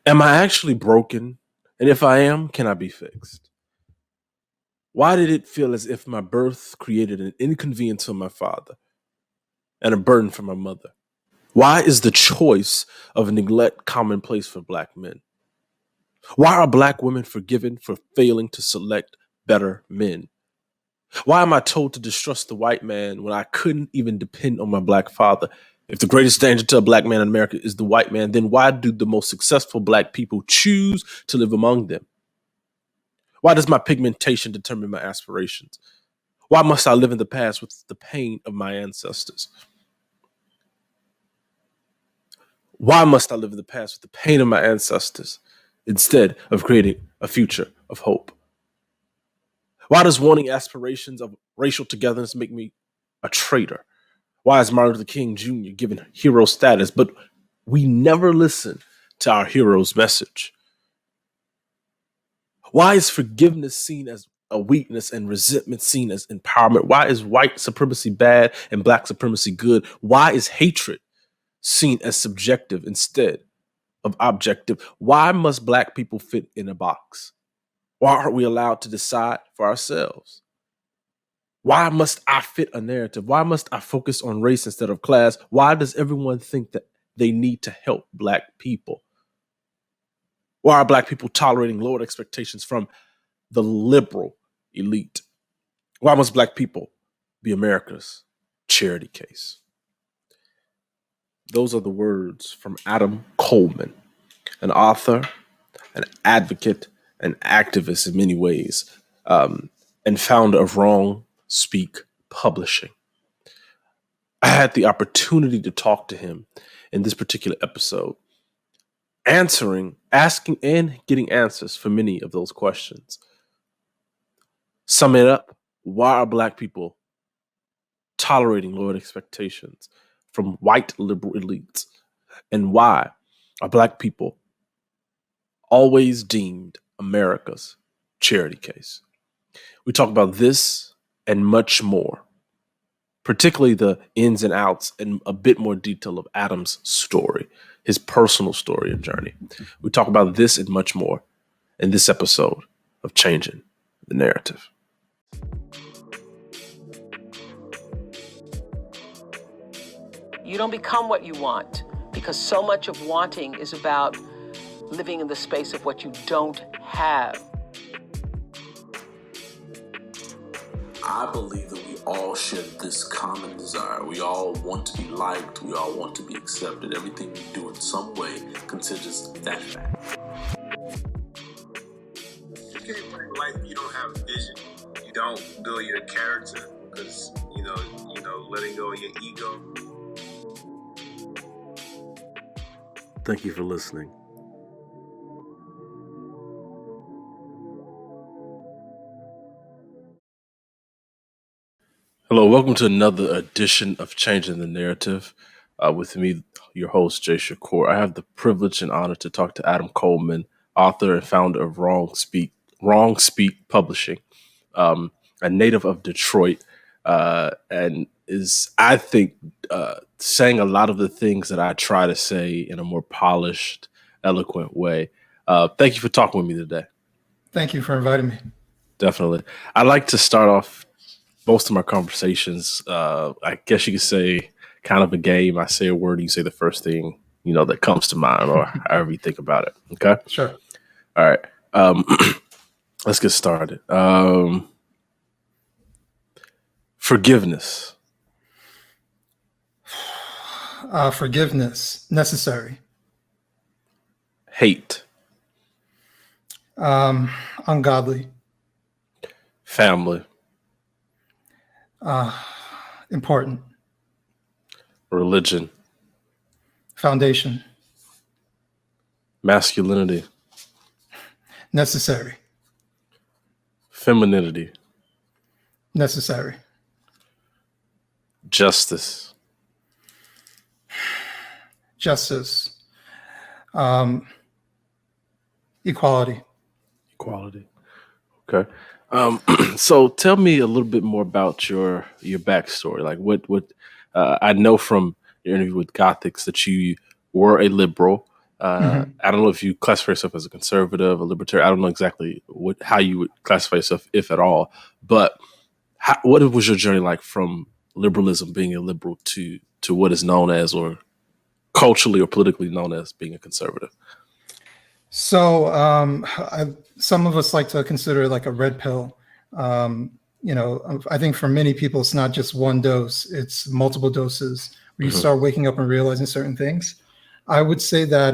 Am I actually broken? And if I am, can I be fixed? Why did it feel as if my birth created an inconvenience for my father and a burden for my mother? Why is the choice of neglect commonplace for Black men? Why are Black women forgiven for failing to select better men? Why am I told to distrust the white man when I couldn't even depend on my Black father? If the greatest danger to a Black man in America is the white man, then why do the most successful Black people choose to live among them? Why does my pigmentation determine my aspirations? Why must I live in the past with the pain of my ancestors? Why must I live in the past with the pain of my ancestors instead of creating a future of hope? Why does wanting aspirations of racial togetherness make me a traitor? Why is Martin Luther King Jr. given hero status, but we never listen to our hero's message? Why is forgiveness seen as a weakness and resentment seen as empowerment? Why is white supremacy bad and Black supremacy good? Why is hatred seen as subjective instead of objective? Why must Black people fit in a box? Why aren't we allowed to decide for ourselves? Why must I fit a narrative? Why must I focus on race instead of class? Why does everyone think that they need to help Black people? Why are Black people tolerating lowered expectations from the liberal elite? Why must Black people be America's charity case? Those are the words from Adam Coleman, an author, an advocate, an activist in many ways, and founder of Wrong Speak Publishing. I had the opportunity to talk to him in this particular episode, asking and getting answers for many of those questions. Sum it up, why are Black people tolerating lowered expectations from white liberal elites? And why are Black people always deemed America's charity case? We talk about this and much more, particularly the ins and outs and a bit more detail of Adam's story, his personal story and journey. We talk about this and much more in this episode of Changing the Narrative. You don't become what you want, because so much of wanting is about living in the space of what you don't have. I believe that we all share this common desire. We all want to be liked. We all want to be accepted. Everything we do in some way considers that fact. You can't bring life if you don't have vision. You don't build your character because, letting go of your ego. Thank you for listening. Hello, welcome to another edition of Changing the Narrative. With me, your host, Jay Shakur. I have the privilege and honor to talk to Adam Coleman, author and founder of Wrong Speak Publishing, a native of Detroit, and is, I think, saying a lot of the things that I try to say in a more polished, eloquent way. Thank you for talking with me today. Thank you for inviting me. Definitely. I'd like to start off most of my conversations, I guess you could say, kind of a game. I say a word, you say the first thing, that comes to mind, or however you think about it. Okay? Sure. All right. Let's get started. Forgiveness. Forgiveness, necessary. Hate. Ungodly. Family. Important. Religion. Foundation. Masculinity. Necessary. Femininity. Necessary. Justice. Justice. Equality. Equality. Okay. So tell me a little bit more about your backstory. Like what I know from your interview with Gothics that you were a liberal I don't know if you classify yourself as a conservative, a libertarian. I don't know exactly how you would classify yourself, if at all. But what was your journey like from liberalism, being a liberal, to what is known as, or culturally or politically known as, being a conservative? So some of us like to consider it like a red pill. I think for many people, it's not just one dose, it's multiple doses where you start waking up and realizing certain things. I would say that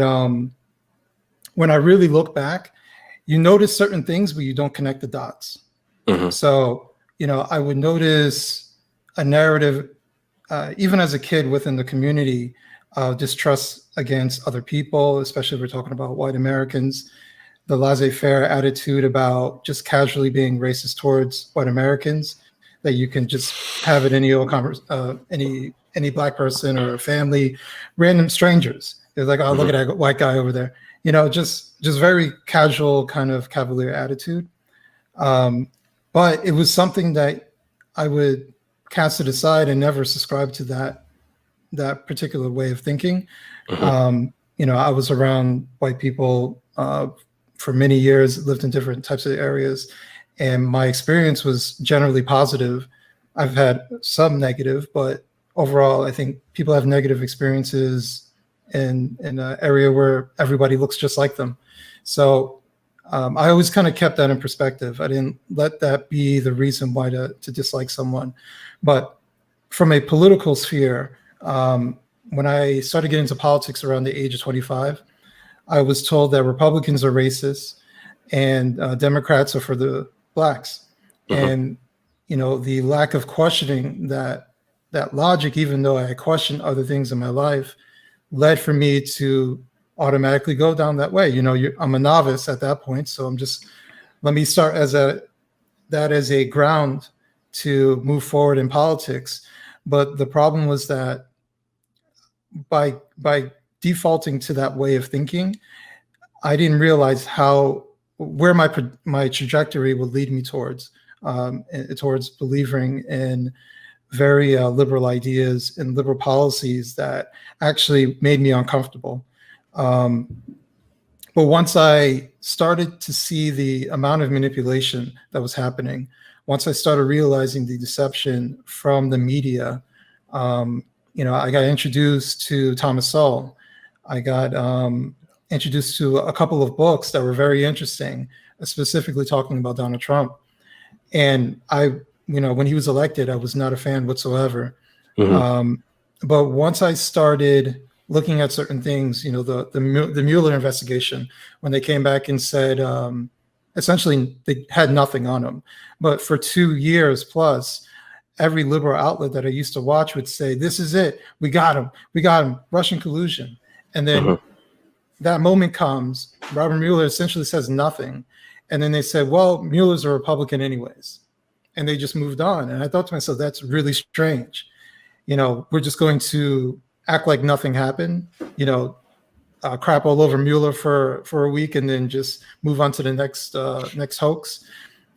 when I really look back, you notice certain things, but you don't connect the dots. So, I would notice a narrative, even as a kid within the community, distrust against other people, especially if we're talking about white Americans, the laissez-faire attitude about just casually being racist towards white Americans, that you can just have it any old any black person or family, random strangers. They're like, oh, look at that white guy over there. Just very casual kind of cavalier attitude. But it was something that I would cast it aside and never subscribe to that particular way of thinking. I was around white people for many years, lived in different types of areas, and my experience was generally positive. I've had some negative, but overall, I think people have negative experiences in an area where everybody looks just like them. So I always kind of kept that in perspective. I didn't let that be the reason why to dislike someone. But from a political sphere, when I started getting into politics around the age of 25, I was told that Republicans are racist and Democrats are for the blacks. And, the lack of questioning that logic, even though I questioned other things in my life, led for me to automatically go down that way. I'm a novice at that point. So let me start as a ground to move forward in politics. But the problem was that by defaulting to that way of thinking, I didn't realize where my trajectory would lead me towards believing in very liberal ideas and liberal policies that actually made me uncomfortable. But once I started to see the amount of manipulation that was happening, once I started realizing the deception from the media, I got introduced to Thomas Sowell. I got introduced to a couple of books that were very interesting, specifically talking about Donald Trump. And when he was elected, I was not a fan whatsoever. But once I started looking at certain things, the Mueller investigation, when they came back and said, essentially they had nothing on him. But for 2 years plus, every liberal outlet that I used to watch would say, this is it. We got him, Russian collusion. And then that moment comes, Robert Mueller essentially says nothing. And then they said, well, Mueller's a Republican anyways. And they just moved on. And I thought to myself, that's really strange. We're just going to act like nothing happened, crap all over Mueller for a week and then just move on to the next hoax.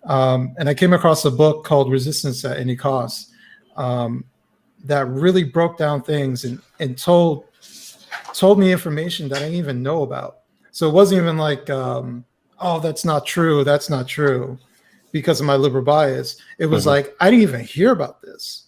And I came across a book called Resistance at Any Cost that really broke down things and told me information that I didn't even know about. So it wasn't even like, oh, that's not true, because of my liberal bias. It was like, I didn't even hear about this.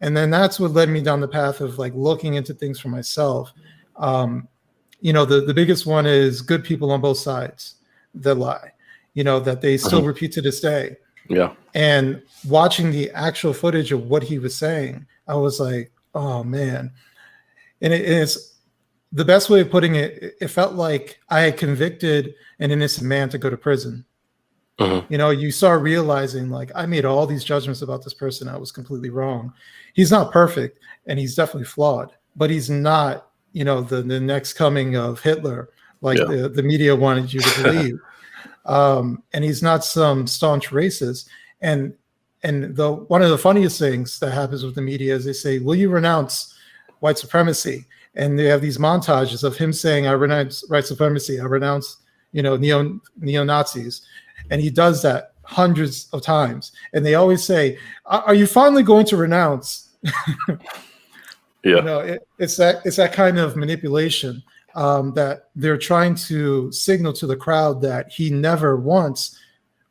And then that's what led me down the path of like looking into things for myself. The biggest one is good people on both sides that lie, that they still repeat to this day. Yeah. And watching the actual footage of what he was saying, I was like, oh man. And it's the best way of putting it. It felt like I had convicted an innocent man to go to prison. You start realizing like I made all these judgments about this person. I was completely wrong. He's not perfect and he's definitely flawed, but he's not, the next coming of Hitler, like the media wanted you to believe. And he's not some staunch racist. And one of the funniest things that happens with the media is they say, will you renounce white supremacy? And they have these montages of him saying, I renounce white supremacy. I renounce, neo-Nazis. And he does that hundreds of times. And they always say, are you finally going to renounce? Yeah. It's that kind of manipulation. that they're trying to signal to the crowd that he never once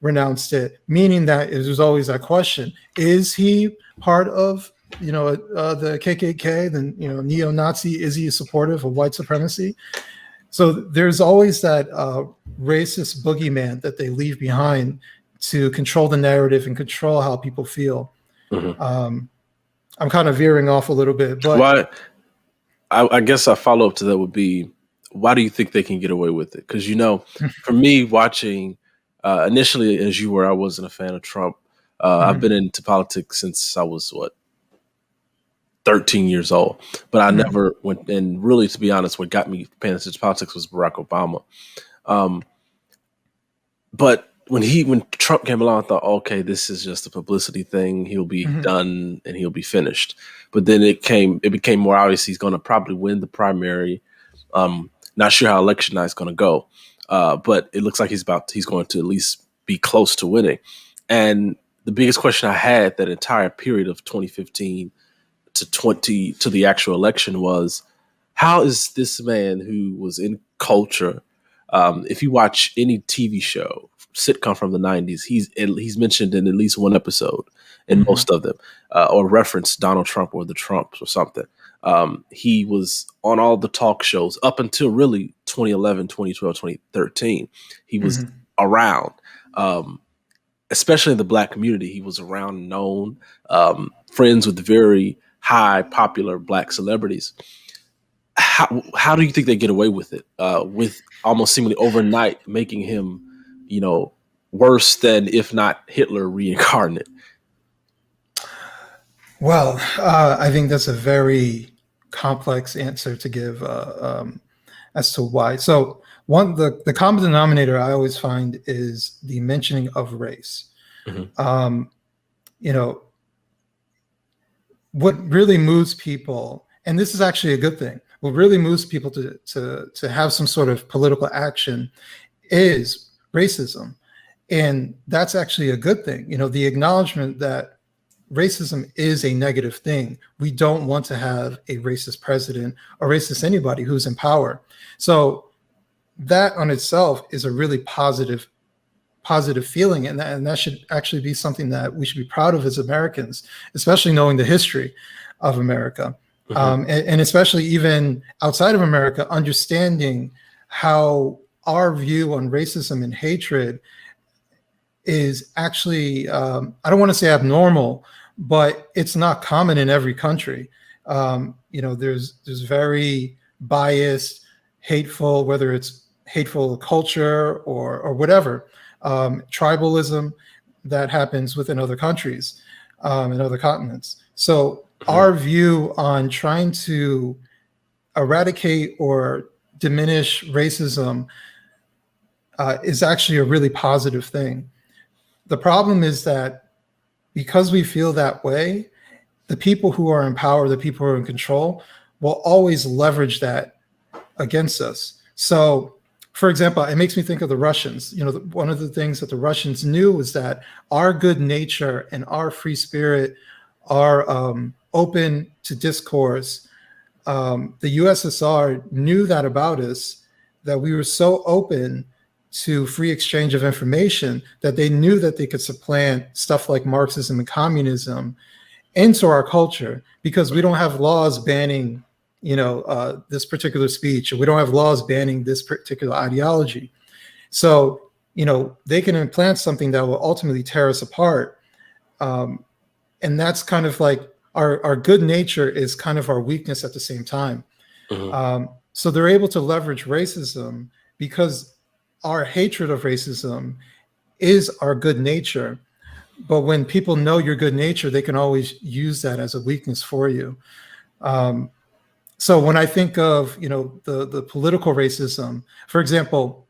renounced it, meaning that there's always that question: is he part of the KKK, the neo-Nazi? Is he supportive of white supremacy? So there's always that racist boogeyman that they leave behind to control the narrative and control how people feel. I'm kind of veering off a little bit, but Why? I guess a follow up to that would be, why do you think they can get away with it? Because for me, watching initially as you were, I wasn't a fan of Trump. I've been into politics since I was 13 years old, but I never went. And really, to be honest, what got me paying attention to politics was Barack Obama. But when Trump came along, I thought, okay, this is just a publicity thing. He'll be done and he'll be finished. But then it became more obvious he's going to probably win the primary. Not sure how election night is going to go, but it looks like he's going to at least be close to winning. And the biggest question I had that entire period of 2015 to the actual election was, how is this man who was in culture? If you watch any TV show, sitcom from the 90s, he's mentioned in at least one episode in most of them, or referenced Donald Trump or the Trumps or something. He was on all the talk shows up until really 2011, 2012, 2013. He was around, especially in the Black community. He was around, known, friends with very high popular Black celebrities. How do you think they get away with it? With almost seemingly overnight making him, worse than, if not Hitler reincarnate? Well, I think that's a very complex answer to give as to why. So the common denominator I always find is the mentioning of race. What really moves people, and this is actually a good thing, what really moves people to have some sort of political action is racism. And that's actually a good thing. The acknowledgement that racism is a negative thing. We don't want to have a racist president or racist anybody who's in power. So that on itself is a really positive feeling. And that should actually be something that we should be proud of as Americans, especially knowing the history of America. And especially even outside of America, understanding how our view on racism and hatred is actually, I don't want to say abnormal, but it's not common in every country. There's very biased, hateful, whether it's hateful culture or whatever, tribalism that happens within other countries and other continents. So our view on trying to eradicate or diminish racism is actually a really positive thing. The problem is that because we feel that way, the people who are in power, the people who are in control, will always leverage that against us. So, for example, it makes me think of the Russians. One of the things that the Russians knew was that our good nature and our free spirit are open to discourse. The USSR knew that about us, that we were so open to free exchange of information that they knew that they could supplant stuff like Marxism and communism into our culture, because we don't have laws banning, this particular speech, or we don't have laws banning this particular ideology. So, they can implant something that will ultimately tear us apart. And that's kind of like our good nature is kind of our weakness at the same time. So they're able to leverage racism because our hatred of racism is our good nature. But when people know your good nature, they can always use that as a weakness for you. So when I think of, the political racism, for example,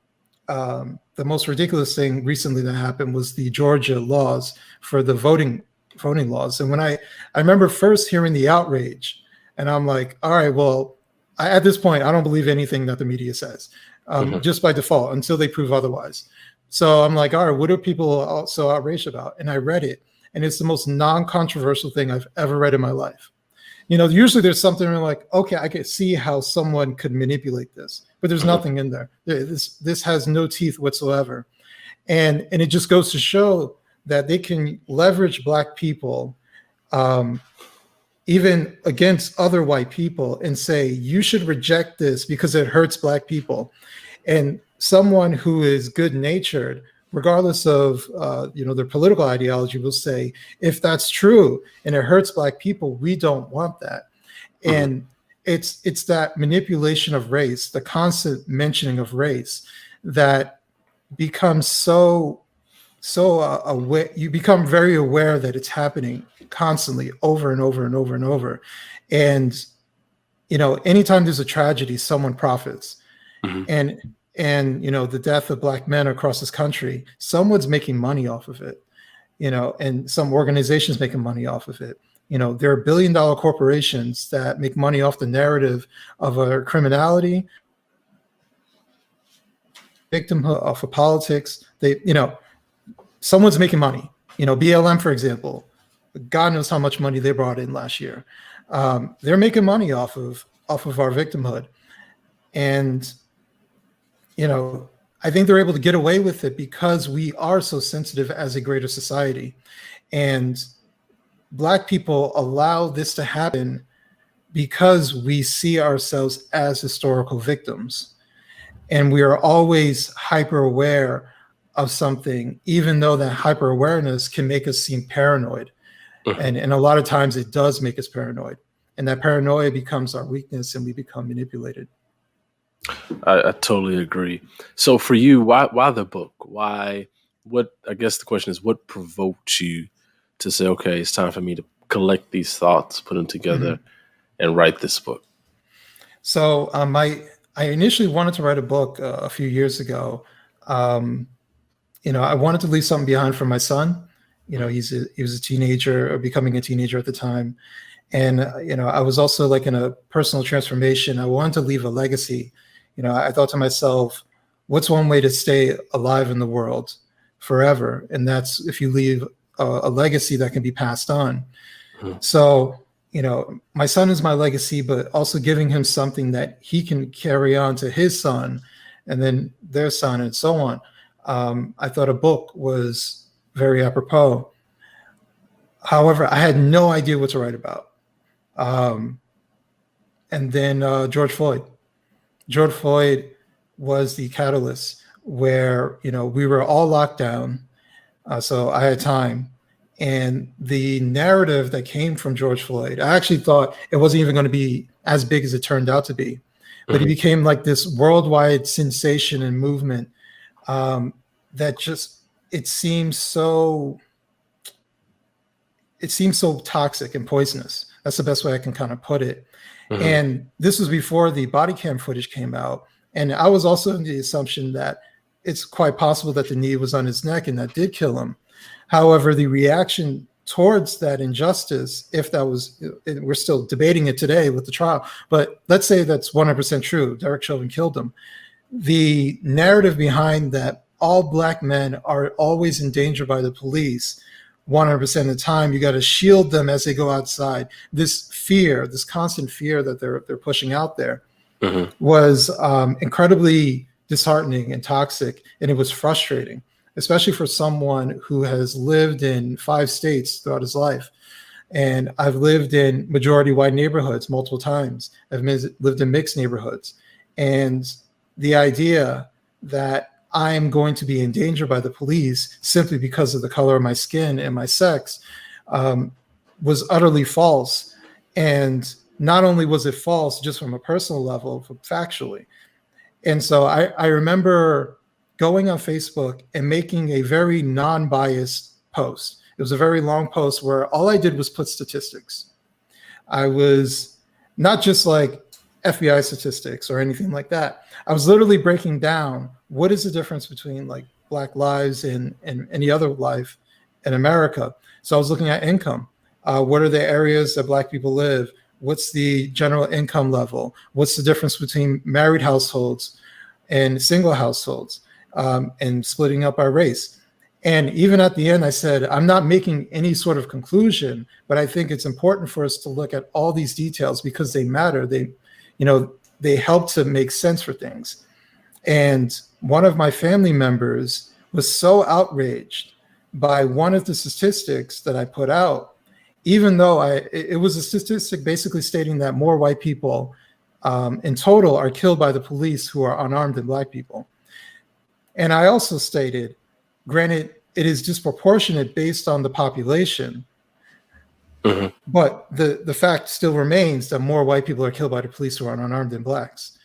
the most ridiculous thing recently that happened was the Georgia laws for the voting laws. And when I remember first hearing the outrage, and I'm like, all right, well, at this point, I don't believe anything that the media says, just by default, until they prove otherwise. So I'm like, all right, what are people so outraged about? And I read it, and it's the most non-controversial thing I've ever read in my life. Usually there's something like, okay, I can see how someone could manipulate this, but there's nothing in there. This has no teeth whatsoever. And it just goes to show that they can leverage Black people, even against other white people, and say, you should reject this because it hurts Black people. And someone who is good-natured, regardless of their political ideology, will say, if that's true and it hurts Black people, we don't want that. And it's that manipulation of race, the constant mentioning of race, that becomes so aware. You become very aware that it's happening constantly, over and over and over and over. And anytime there's a tragedy, someone profits. And the death of Black men across this country, someone's making money off of it, and some organizations making money off of it. There are billion-dollar corporations that make money off the narrative of our criminality, victimhood, off of politics. Someone's making money. BLM, for example, God knows how much money they brought in last year. They're making money off of our victimhood. And I think they're able to get away with it because we are so sensitive as a greater society. And Black people allow this to happen because we see ourselves as historical victims. And we are always hyper aware of something, even though that hyper awareness can make us seem paranoid. And a lot of times it does make us paranoid. And that paranoia becomes our weakness and we become manipulated. I totally agree. So for you, why the book? I guess the question is, what provoked you to say, okay, it's time for me to collect these thoughts, put them together, and write this book? So I initially wanted to write a book a few years ago. I wanted to leave something behind for my son. He was a teenager, or becoming a teenager at the time. And, I was also like in a personal transformation. I wanted to leave a legacy. I thought to myself, what's one way to stay alive in the world forever? And that's if you leave a legacy that can be passed on. So, my son is my legacy, but also giving him something that he can carry on to his son and then their son and so on. I thought a book was very apropos. However, I had no idea what to write about. And then George Floyd was the catalyst where, we were all locked down. So I had time. And the narrative that came from George Floyd, I actually thought it wasn't even going to be as big as it turned out to be. But he became like this worldwide sensation and movement that just, it seems so toxic and poisonous. That's the best way I can kind of put it. And this was before the body cam footage came out. And I was also in the assumption that it's quite possible that the knee was on his neck and that did kill him. However, the reaction towards that injustice, if that was, we're still debating it today with the trial, but let's say that's 100% true, Derek Chauvin killed him. The narrative behind that all Black men are always in danger by the police 100% of the time, you got to shield them as they go outside. This fear, this constant fear that they're pushing out there was incredibly disheartening and toxic, and it was frustrating, especially for someone who has lived in 5 states throughout his life. And I've lived in majority white neighborhoods multiple times. I've lived in mixed neighborhoods. And the idea that I'm going to be in danger by the police simply because of the color of my skin and my sex was utterly false. And not only was it false just from a personal level, but factually. And so I remember going on Facebook and making a very non-biased post. It was a very long post where all I did was put statistics. I was not just like FBI statistics or anything like that. I was literally breaking down what is the difference between like Black lives and any other life in America. So I was looking at income. What are the areas that Black people live? What's the general income level? What's the difference between married households and single households, and splitting up our race? And even at the end, I said, I'm not making any sort of conclusion, but I think it's important for us to look at all these details because they matter. They help to make sense for things. And one of my family members was so outraged by one of the statistics that I put out, even though it was a statistic basically stating that more white people in total are killed by the police who are unarmed than black people. And I also stated, granted, it is disproportionate based on the population, but the fact still remains that more white people are killed by the police who are unarmed than blacks.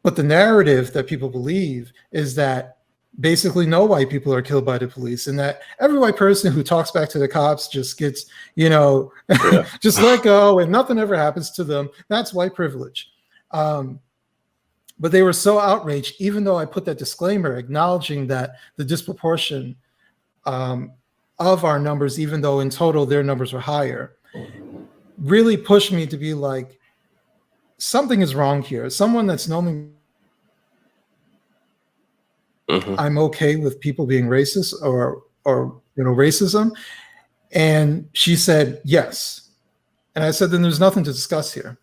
But the narrative that people believe is that basically no white people are killed by the police, and that every white person who talks back to the cops just gets, just let go and nothing ever happens to them. That's white privilege. But they were so outraged, even though I put that disclaimer acknowledging that the disproportion of our numbers, even though in total their numbers were higher, really pushed me to be like, something is wrong here. Someone that's known me, I'm okay with people being racist or racism. And she said, yes. And I said, then there's nothing to discuss here.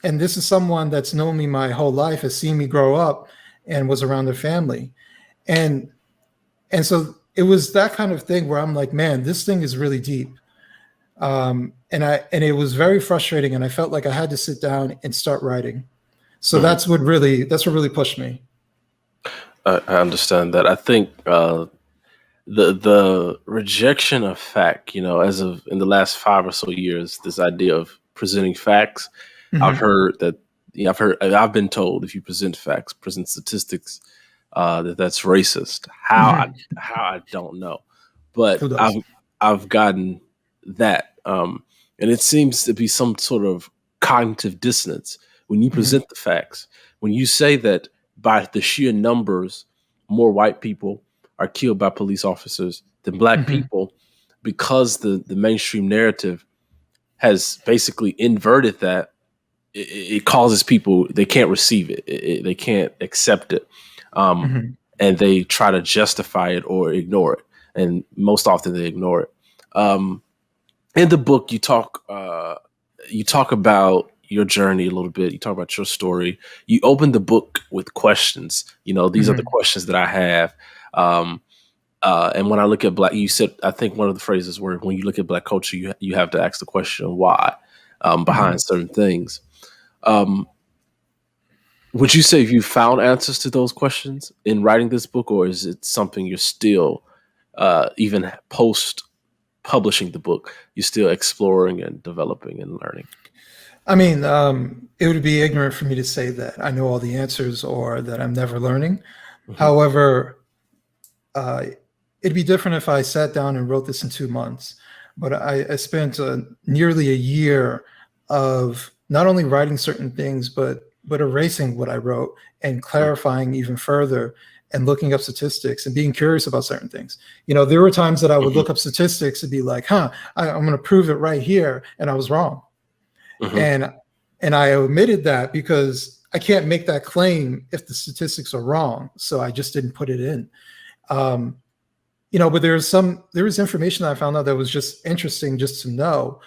And this is someone that's known me my whole life, has seen me grow up and was around their family. And so it was that kind of thing where I'm like, man, this thing is really deep. And it was very frustrating, and I felt like I had to sit down and start writing. So that's what really pushed me. I understand that. I think the rejection of fact, as of in the last 5 or so years, this idea of presenting facts, I've been told if you present facts, present statistics, that's racist. How I don't know, but I've gotten that, and it seems to be some sort of cognitive dissonance when you present the facts. When you say that by the sheer numbers, more white people are killed by police officers than black people, because the mainstream narrative has basically inverted that. It causes people, they can't receive it. They can't accept it. And they try to justify it or ignore it. And most often they ignore it. In the book, you talk about your journey a little bit. You talk about your story. You open the book with questions. These are the questions that I have. And when I look at black, you said, I think one of the phrases were, when you look at black culture, you have to ask the question why behind certain things. Would you say you found answers to those questions in writing this book, or is it something you're still, even post publishing the book, you're still exploring and developing and learning? I mean, it would be ignorant for me to say that I know all the answers or that I'm never learning. However, it'd be different if I sat down and wrote this in 2 months. But I spent nearly a year of not only writing certain things, but erasing what I wrote and clarifying even further and looking up statistics and being curious about certain things. There were times that I would look up statistics and be like, I'm going to prove it right here. And I was wrong. And I omitted that because I can't make that claim if the statistics are wrong. So I just didn't put it in. But there was information that I found out that was just interesting just to know,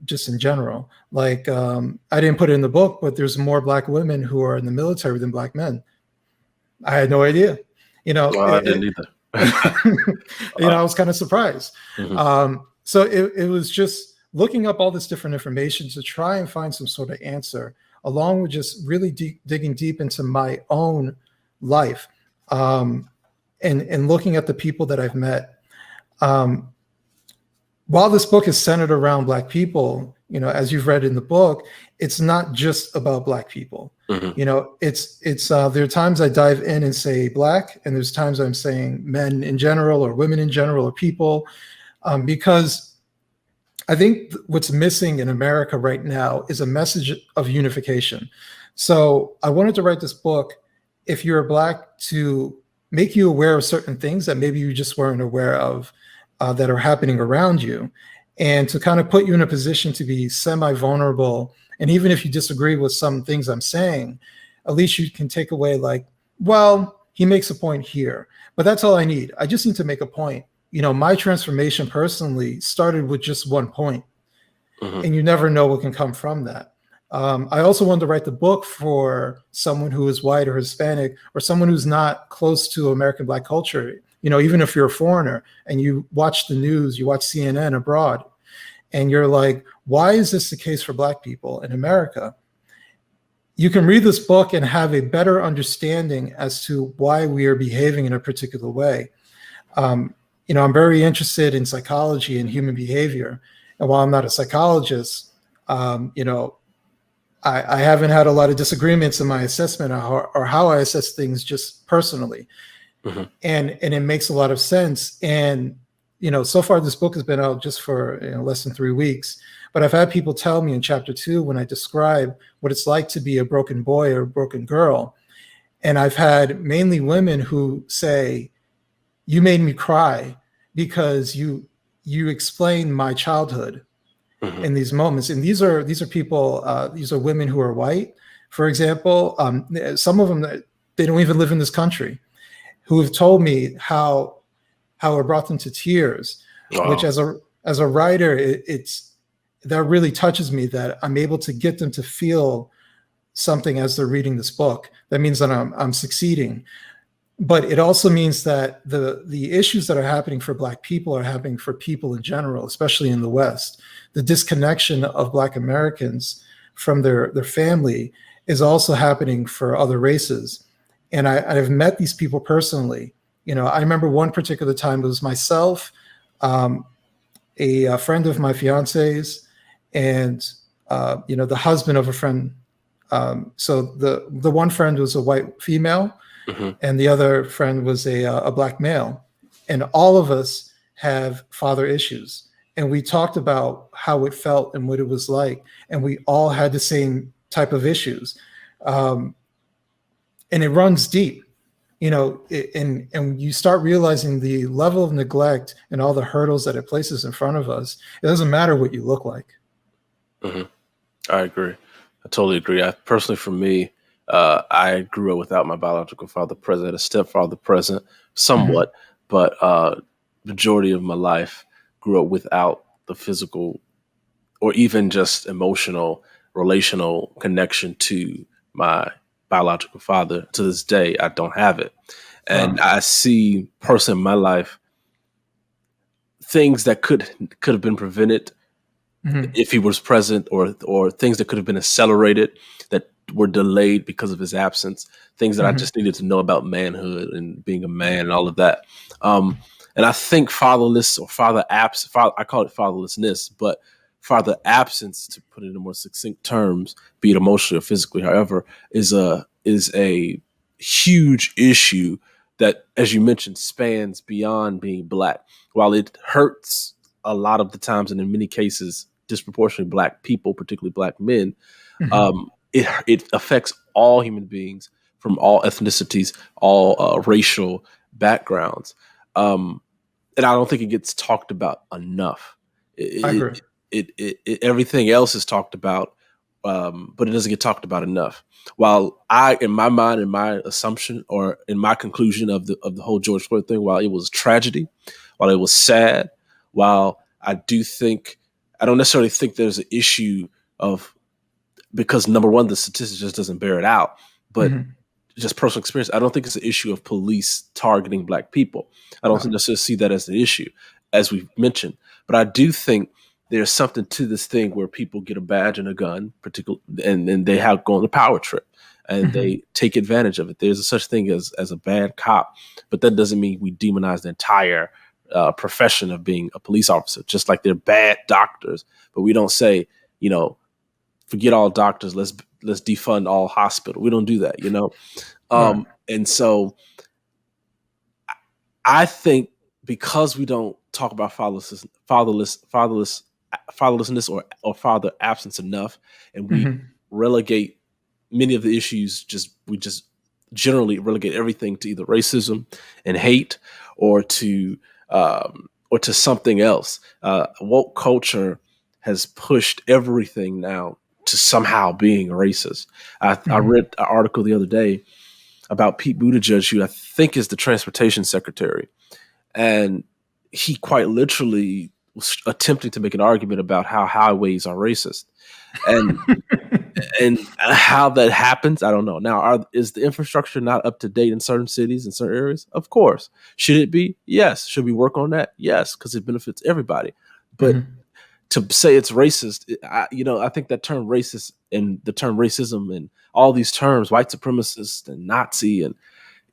just in general. Like, I didn't put it in the book, but there's more black women who are in the military than black men. I had no idea. I didn't either. I was kind of surprised. So it was just looking up all this different information to try and find some sort of answer, along with just really digging deep into my own life, and looking at the people that I've met. While this book is centered around black people, as you've read in the book, it's not just about black people. It's there are times I dive in and say black, and there's times I'm saying men in general or women in general or people, because I think what's missing in America right now is a message of unification. So I wanted to write this book, if you're black, to make you aware of certain things that maybe you just weren't aware of, that are happening around you, and to kind of put you in a position to be semi-vulnerable. And even if you disagree with some things I'm saying, at least you can take away like, well, he makes a point here, but that's all I need. I just need to make a point. My transformation personally started with just one point, and you never know what can come from that. I also wanted to write the book for someone who is white or Hispanic or someone who's not close to American Black culture. Even if you're a foreigner and you watch the news, you watch CNN abroad, and you're like, why is this the case for Black people in America? You can read this book and have a better understanding as to why we are behaving in a particular way. I'm very interested in psychology and human behavior. And while I'm not a psychologist, I haven't had a lot of disagreements in my assessment or how I assess things just personally. And it makes a lot of sense. And, so far this book has been out just for less than 3 weeks. But I've had people tell me in chapter 2, when I describe what it's like to be a broken boy or a broken girl, and I've had mainly women who say, you made me cry because you explained my childhood in these moments. And these are people, these are women who are white, for example. Some of them, they don't even live in this country, who have told me how it brought them to tears. Wow. Which as a writer, that really touches me, that I'm able to get them to feel something as they're reading this book. That means that I'm succeeding. But it also means that the issues that are happening for Black people are happening for people in general, especially in the West. The disconnection of Black Americans from their family is also happening for other races. And I've met these people personally. I remember one particular time, it was myself, a friend of my fiance's, and the husband of a friend. So the one friend was a white female, and the other friend was a Black male. And all of us have father issues. And we talked about how it felt and what it was like. And we all had the same type of issues. And it runs deep, and you start realizing the level of neglect and all the hurdles that it places in front of us. It doesn't matter what you look like. I agree. I totally agree. Personally, for me, I grew up without my biological father present. I had a stepfather present somewhat, but majority of my life grew up without the physical or even just emotional, relational connection to my biological father. To this day, I don't have it. And I see personally in my life things that could have been prevented if he was present, or things that could have been accelerated that were delayed because of his absence, things that I just needed to know about manhood and being a man and all of that. And I think fatherless or I call it fatherlessness, but father absence, to put it in more succinct terms, be it emotionally or physically, however, is a huge issue that, as you mentioned, spans beyond being Black. While it hurts a lot of the times, and in many cases, disproportionately Black people, particularly Black men, it affects all human beings from all ethnicities, all racial backgrounds. And I don't think it gets talked about enough. I agree. Everything else is talked about, but it doesn't get talked about enough. While in my mind, in my assumption, or in my conclusion of the whole George Floyd thing, while it was tragedy, while it was sad, while I don't necessarily think there's an issue of, because number one, the statistics just doesn't bear it out, but just personal experience, I don't think it's an issue of police targeting Black people. I don't necessarily see that as an issue, as we've mentioned, but I do think there's something to this thing where people get a badge and a gun, particularly, and they go on a power trip and they take advantage of it. There's a such thing as a bad cop, but that doesn't mean we demonize the entire profession of being a police officer. Just like they're bad doctors, but we don't say, forget all doctors. Let's defund all hospital. We don't do that, And so I think because we don't talk about fatherlessness or father absence enough, and we relegate many of the issues, we just generally relegate everything to either racism and hate or to something else. Woke culture has pushed everything now to somehow being racist. I read an article the other day about Pete Buttigieg, who I think is the transportation secretary. And he quite literally was attempting to make an argument about how highways are racist. And how that happens, I don't know. Now, is the infrastructure not up to date in certain cities and certain areas? Of course. Should it be? Yes. Should we work on that? Yes, because it benefits everybody. But to say it's racist, I think that term racist and the term racism and all these terms, white supremacist and Nazi and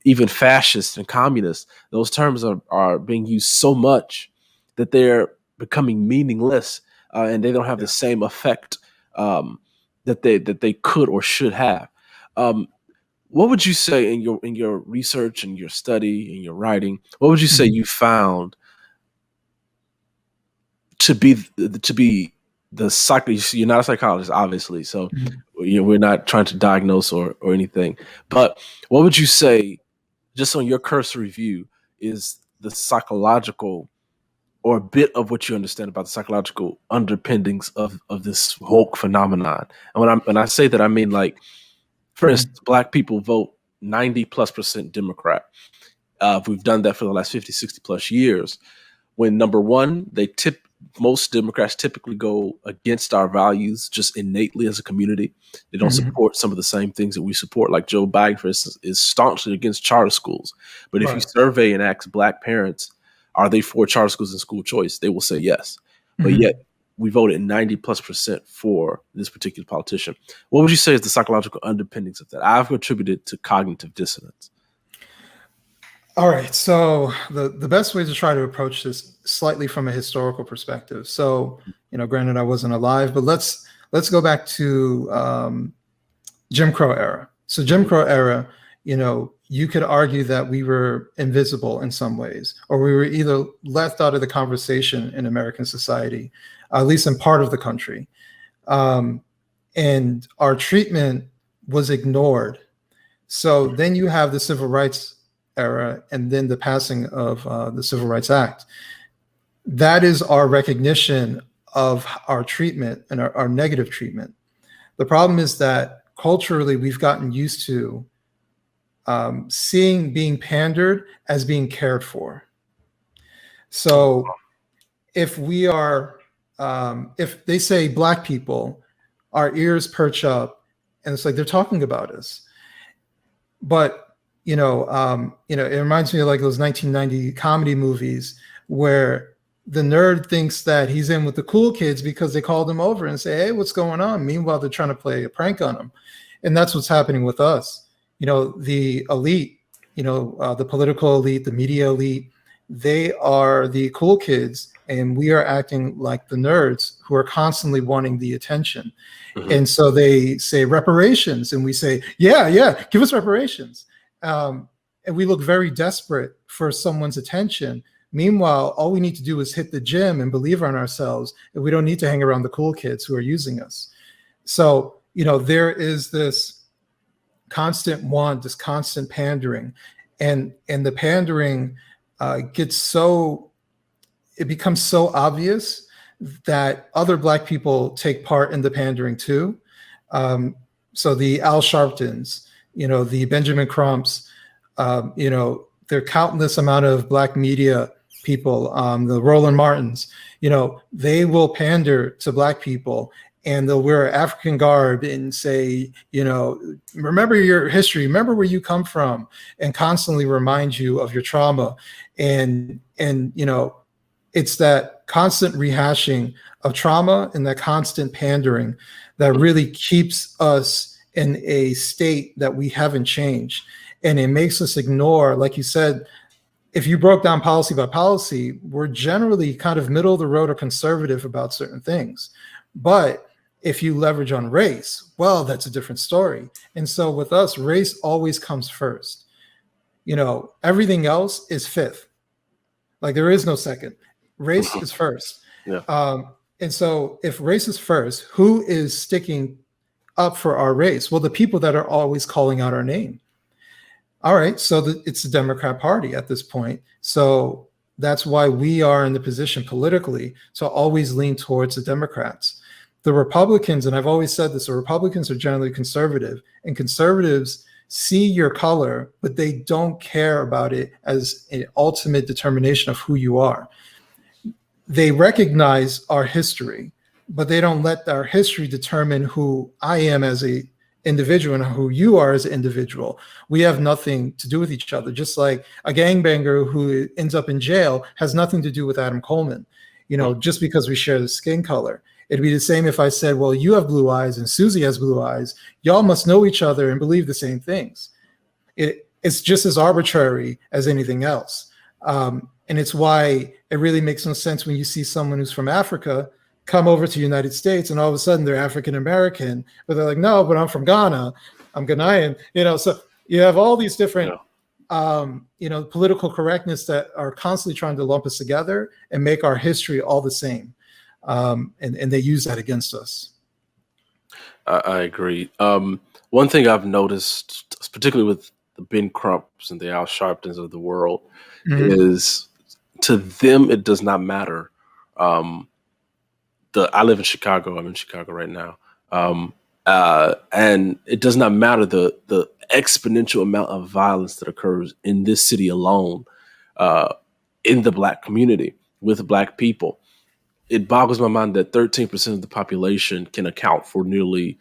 even fascist and communist, those terms are being used so much that they're becoming meaningless, and they don't have the same effect that they could or should have. What would you say in your research and your study and your writing? What would you say you found to be the you're not a psychologist, obviously, so we're not trying to diagnose or anything. But what would you say, just on your cursory view, is the psychological, or a bit of what you understand about the psychological underpinnings of this woke phenomenon? And when I say that, I mean, like, for instance, Black people vote 90+% Democrat. We've done that for the last 50, 60 plus years. When, number one, most Democrats typically go against our values just innately as a community. They don't support some of the same things that we support. Like Joe Biden, for instance, is staunchly against charter schools. But if you survey and ask Black parents, are they for charter schools and school choice? They will say yes. But yet we voted 90+% for this particular politician. What would you say is the psychological underpinnings of that? I've attributed to cognitive dissonance. All right. So the best way to try to approach this slightly from a historical perspective. So, granted, I wasn't alive, but let's go back to Jim Crow era. So Jim Crow era, you could argue that we were invisible in some ways, or we were either left out of the conversation in American society, at least in part of the country. And our treatment was ignored. So then you have the civil rights era, and then the passing of the Civil Rights Act. That is our recognition of our treatment and our negative treatment. The problem is that culturally we've gotten used to seeing being pandered as being cared for. So if we are, if they say Black people, our ears perch up, and it's like they're talking about us. But it reminds me of like those 1990 comedy movies where the nerd thinks that he's in with the cool kids because they called him over and say, hey, what's going on? Meanwhile, they're trying to play a prank on him. And that's what's happening with us. The elite, the political elite, the media elite, they are the cool kids, and we are acting like the nerds who are constantly wanting the attention. And so they say reparations, and we say, yeah, give us reparations. And we look very desperate for someone's attention. Meanwhile, all we need to do is hit the gym and believe in ourselves, and we don't need to hang around the cool kids who are using us. So, there is this constant want, this constant pandering, and the pandering it becomes so obvious that other Black people take part in the pandering too. So the Al Sharptons, the Benjamin Crumps, there are countless amount of Black media people, the Roland Martins, they will pander to Black people, and they'll wear African garb and say, remember your history, remember where you come from, and constantly remind you of your trauma. And it's that constant rehashing of trauma and that constant pandering that really keeps us in a state that we haven't changed. And it makes us ignore, like you said, if you broke down policy by policy, we're generally kind of middle of the road or conservative about certain things. But if you leverage on race, well, that's a different story. And so with us, race always comes first. Everything else is fifth. Like there is no second. Race is first. Yeah. And so if race is first, who is sticking up for our race? Well, the people that are always calling out our name. All right, so it's the Democrat Party at this point. So that's why we are in the position politically to always lean towards the Democrats. The Republicans, and I've always said this, the Republicans are generally conservative, and conservatives see your color, but they don't care about it as an ultimate determination of who you are. They recognize our history, but they don't let our history determine who I am as a individual and who you are as an individual. We have nothing to do with each other. Just like a gangbanger who ends up in jail has nothing to do with Adam Coleman, just because we share the skin color. It'd be the same if I said, well, you have blue eyes and Susie has blue eyes. Y'all must know each other and believe the same things. It's just as arbitrary as anything else. And it's why it really makes no sense when you see someone who's from Africa come over to the United States and all of a sudden they're African American, but they're like, no, but I'm from Ghana, I'm Ghanaian, so you have all these different, political correctness that are constantly trying to lump us together and make our history all the same. And they use that against us. I agree. One thing I've noticed, particularly with the Ben Crumps and the Al Sharptons of the world, is to them it does not matter. I live in Chicago. I'm in Chicago right now, and it does not matter the exponential amount of violence that occurs in this city alone, in the Black community with Black people. It boggles my mind that 13% of the population can account for nearly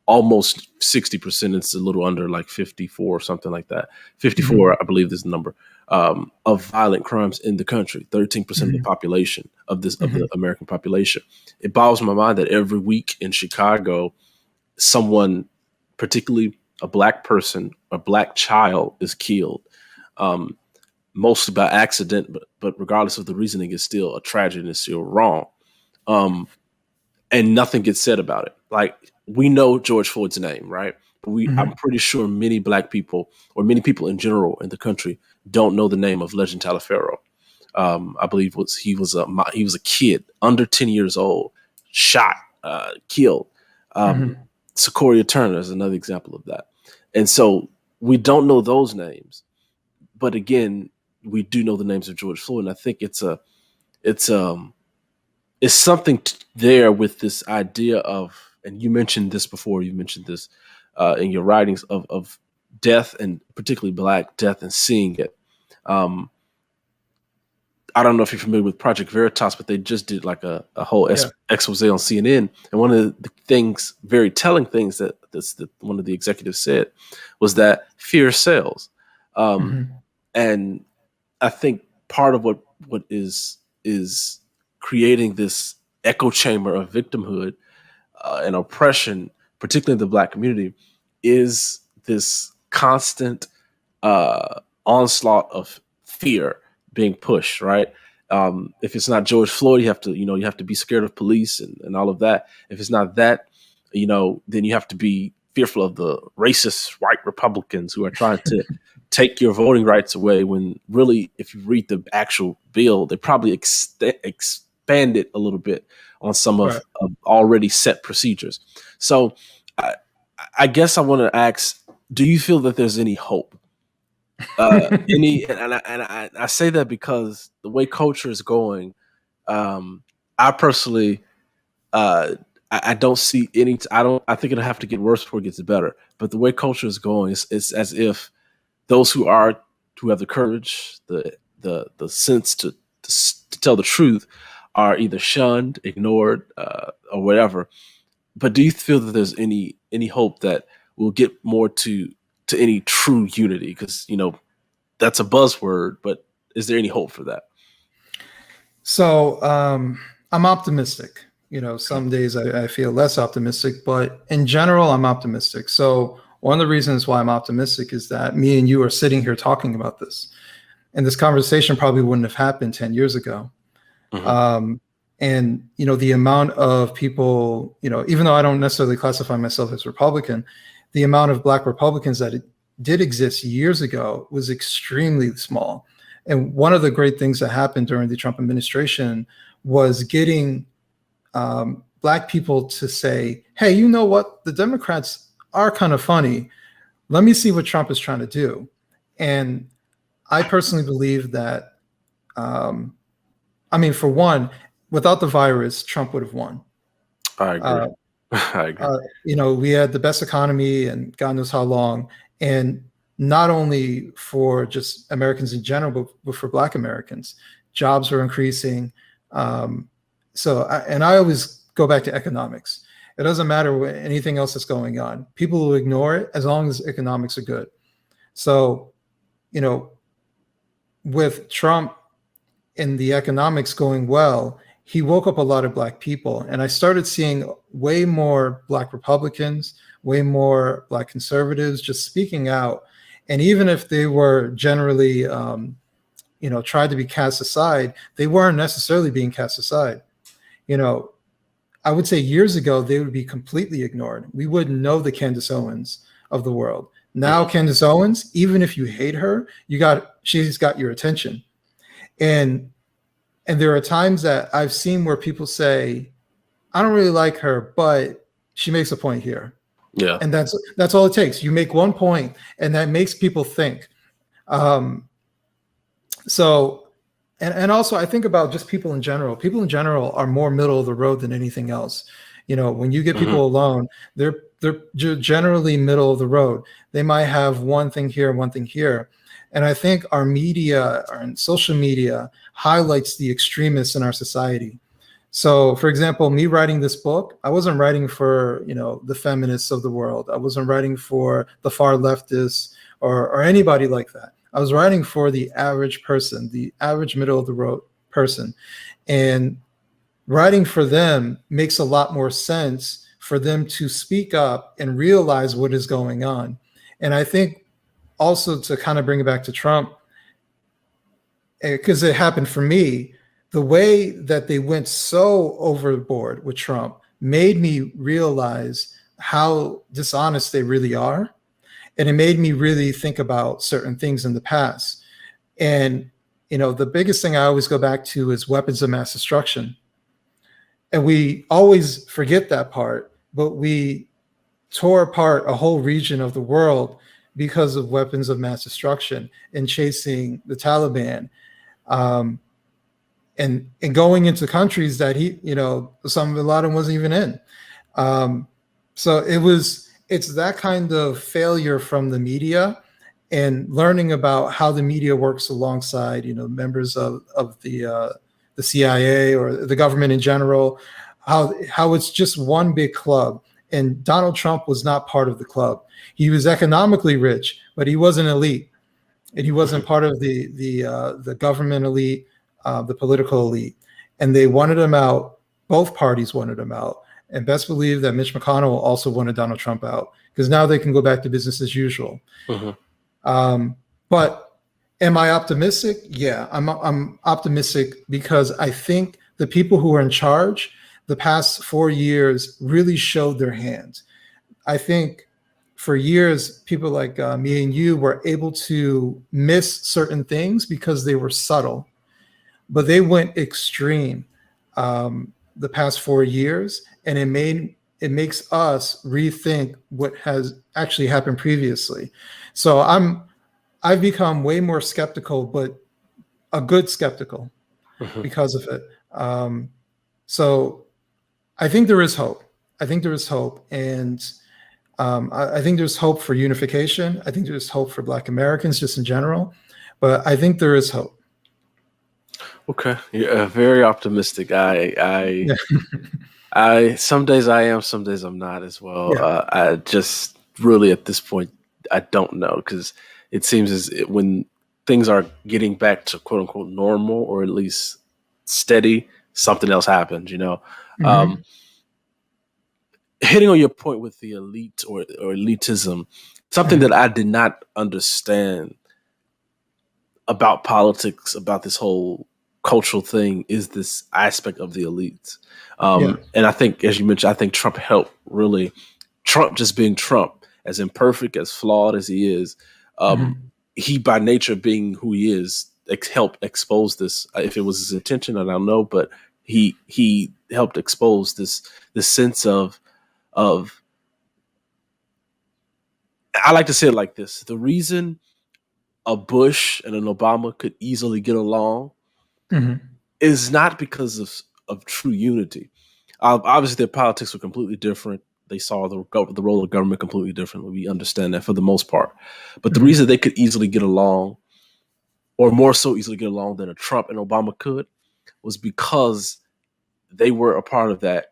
almost 60%. It's a little under like 54 or something like that. 54, I believe is the number, of violent crimes in the country. 13% of the population of the American population. It boggles my mind that every week in Chicago, someone, particularly a Black person, a Black child, is killed. Mostly by accident, but regardless of the reasoning, it's still a tragedy and it's still wrong. And nothing gets said about it. Like, we know George Floyd's name, right? But I'm pretty sure many Black people, or many people in general in the country, don't know the name of Legend Taliaferro. I believe he was a kid under 10 years old, shot, killed. Sequoia Turner is another example of that. And so we don't know those names, but again, we do know the names of George Floyd. And I think it's something there with this idea of, and you mentioned this before, you mentioned this in your writings of death, and particularly Black death, and seeing it. I don't know if you're familiar with Project Veritas, but they just did like a whole expose on CNN. And one of the things, very telling things that one of the executives said was that fear sells. And I think part of what is creating this echo chamber of victimhood and oppression, particularly in the Black community, is this constant onslaught of fear being pushed, right? If it's not George Floyd, you have to be scared of police and all of that. If it's not that, then you have to be fearful of the racist white Republicans who are trying to take your voting rights away, when really, if you read the actual bill, they probably expand it a little bit on some of already set procedures. So I guess I want to ask, do you feel that there's any hope? I say that because the way culture is going, I personally, I don't see any. I think it'll have to get worse before it gets better. But the way culture is going, it's as if those who have the courage, the sense to tell the truth, are either shunned, ignored, or whatever. But do you feel that there's any hope that we'll get more to any true unity? Because that's a buzzword, but is there any hope for that? So I'm optimistic. Some days I feel less optimistic, but in general, I'm optimistic. So one of the reasons why I'm optimistic is that me and you are sitting here talking about this, and this conversation probably wouldn't have happened 10 years ago. And the amount of people, even though I don't necessarily classify myself as Republican, the amount of Black Republicans that did exist years ago was extremely small. And one of the great things that happened during the Trump administration was getting Black people to say, hey, you know what? The Democrats are kind of funny. Let me see what Trump is trying to do. And I personally believe that, for one, without the virus, Trump would have won. I agree. I agree. We had the best economy and God knows how long. And not only for just Americans in general, but for Black Americans, jobs are increasing. And I always go back to economics. It doesn't matter what anything else that's going on. People will ignore it as long as economics are good. So, you know, with Trump and the economics going well, he woke up a lot of Black people. And I started seeing way more Black Republicans, way more Black conservatives just speaking out. And even if they were generally, tried to be cast aside, they weren't necessarily being cast aside. You know, I would say years ago, they would be completely ignored. We wouldn't know the Candace Owens of the world. Now, Candace Owens, even if you hate her, she's got your attention. And there are times that I've seen where people say, I don't really like her, but she makes a point here. Yeah. And that's all it takes. You make one point and that makes people think. And also I think about just people in general. People in general are more middle of the road than anything else. You know, when you get people alone, they're generally middle of the road. They might have one thing here, one thing here. And I think our media and social media highlights the extremists in our society. So, for example, me writing this book, I wasn't writing for, the feminists of the world. I wasn't writing for the far leftists or anybody like that. I was writing for the average person, the average middle of the road person. And writing for them makes a lot more sense for them to speak up and realize what is going on. And I think also to kind of bring it back to Trump, because it happened for me, the way that they went so overboard with Trump made me realize how dishonest they really are. And it made me really think about certain things in the past. And, the biggest thing I always go back to is weapons of mass destruction. And we always forget that part, but we tore apart a whole region of the world because of weapons of mass destruction and chasing the Taliban. And going into countries that Osama bin Laden wasn't even in. So it's that kind of failure from the media and learning about how the media works alongside, members of the CIA or the government in general, how it's just one big club. And Donald Trump was not part of the club. He was economically rich, but he wasn't elite. And he wasn't part of the government elite, the political elite. And they wanted him out. Both parties wanted him out. And best believe that Mitch McConnell also wanted Donald Trump out because now they can go back to business as usual. But am I optimistic? Yeah, I'm optimistic because I think the people who are in charge the past 4 years really showed their hand. I think for years, people like me and you were able to miss certain things because they were subtle, but they went extreme the past 4 years, and it makes us rethink what has actually happened previously. So I've become way more skeptical, but a good skeptical because of it. So I think there is hope. I think there is hope. And I think there's hope for unification. I think there's hope for Black Americans just in general. But I think there is hope. Okay. Yeah, very optimistic. I some days I am, some days I'm not as well. Yeah. I just really at this point, I don't know because it seems when things are getting back to quote unquote normal or at least steady, something else happens, Hitting on your point with the elite or elitism, something that I did not understand about politics, about this whole cultural thing is this aspect of the elites. And I think, as you mentioned, I think Trump helped really. Trump just being Trump, as imperfect, as flawed as he is, he by nature being who he is, helped expose this. If it was his intention, I don't know, but he helped expose this sense of I like to say it like this: the reason a Bush and an Obama could easily get along is not because of true unity. Obviously, their politics were completely different. They saw the role of government completely differently. We understand that for the most part. But the reason they could easily get along, or more so easily get along than a Trump and Obama could, was because they were a part of that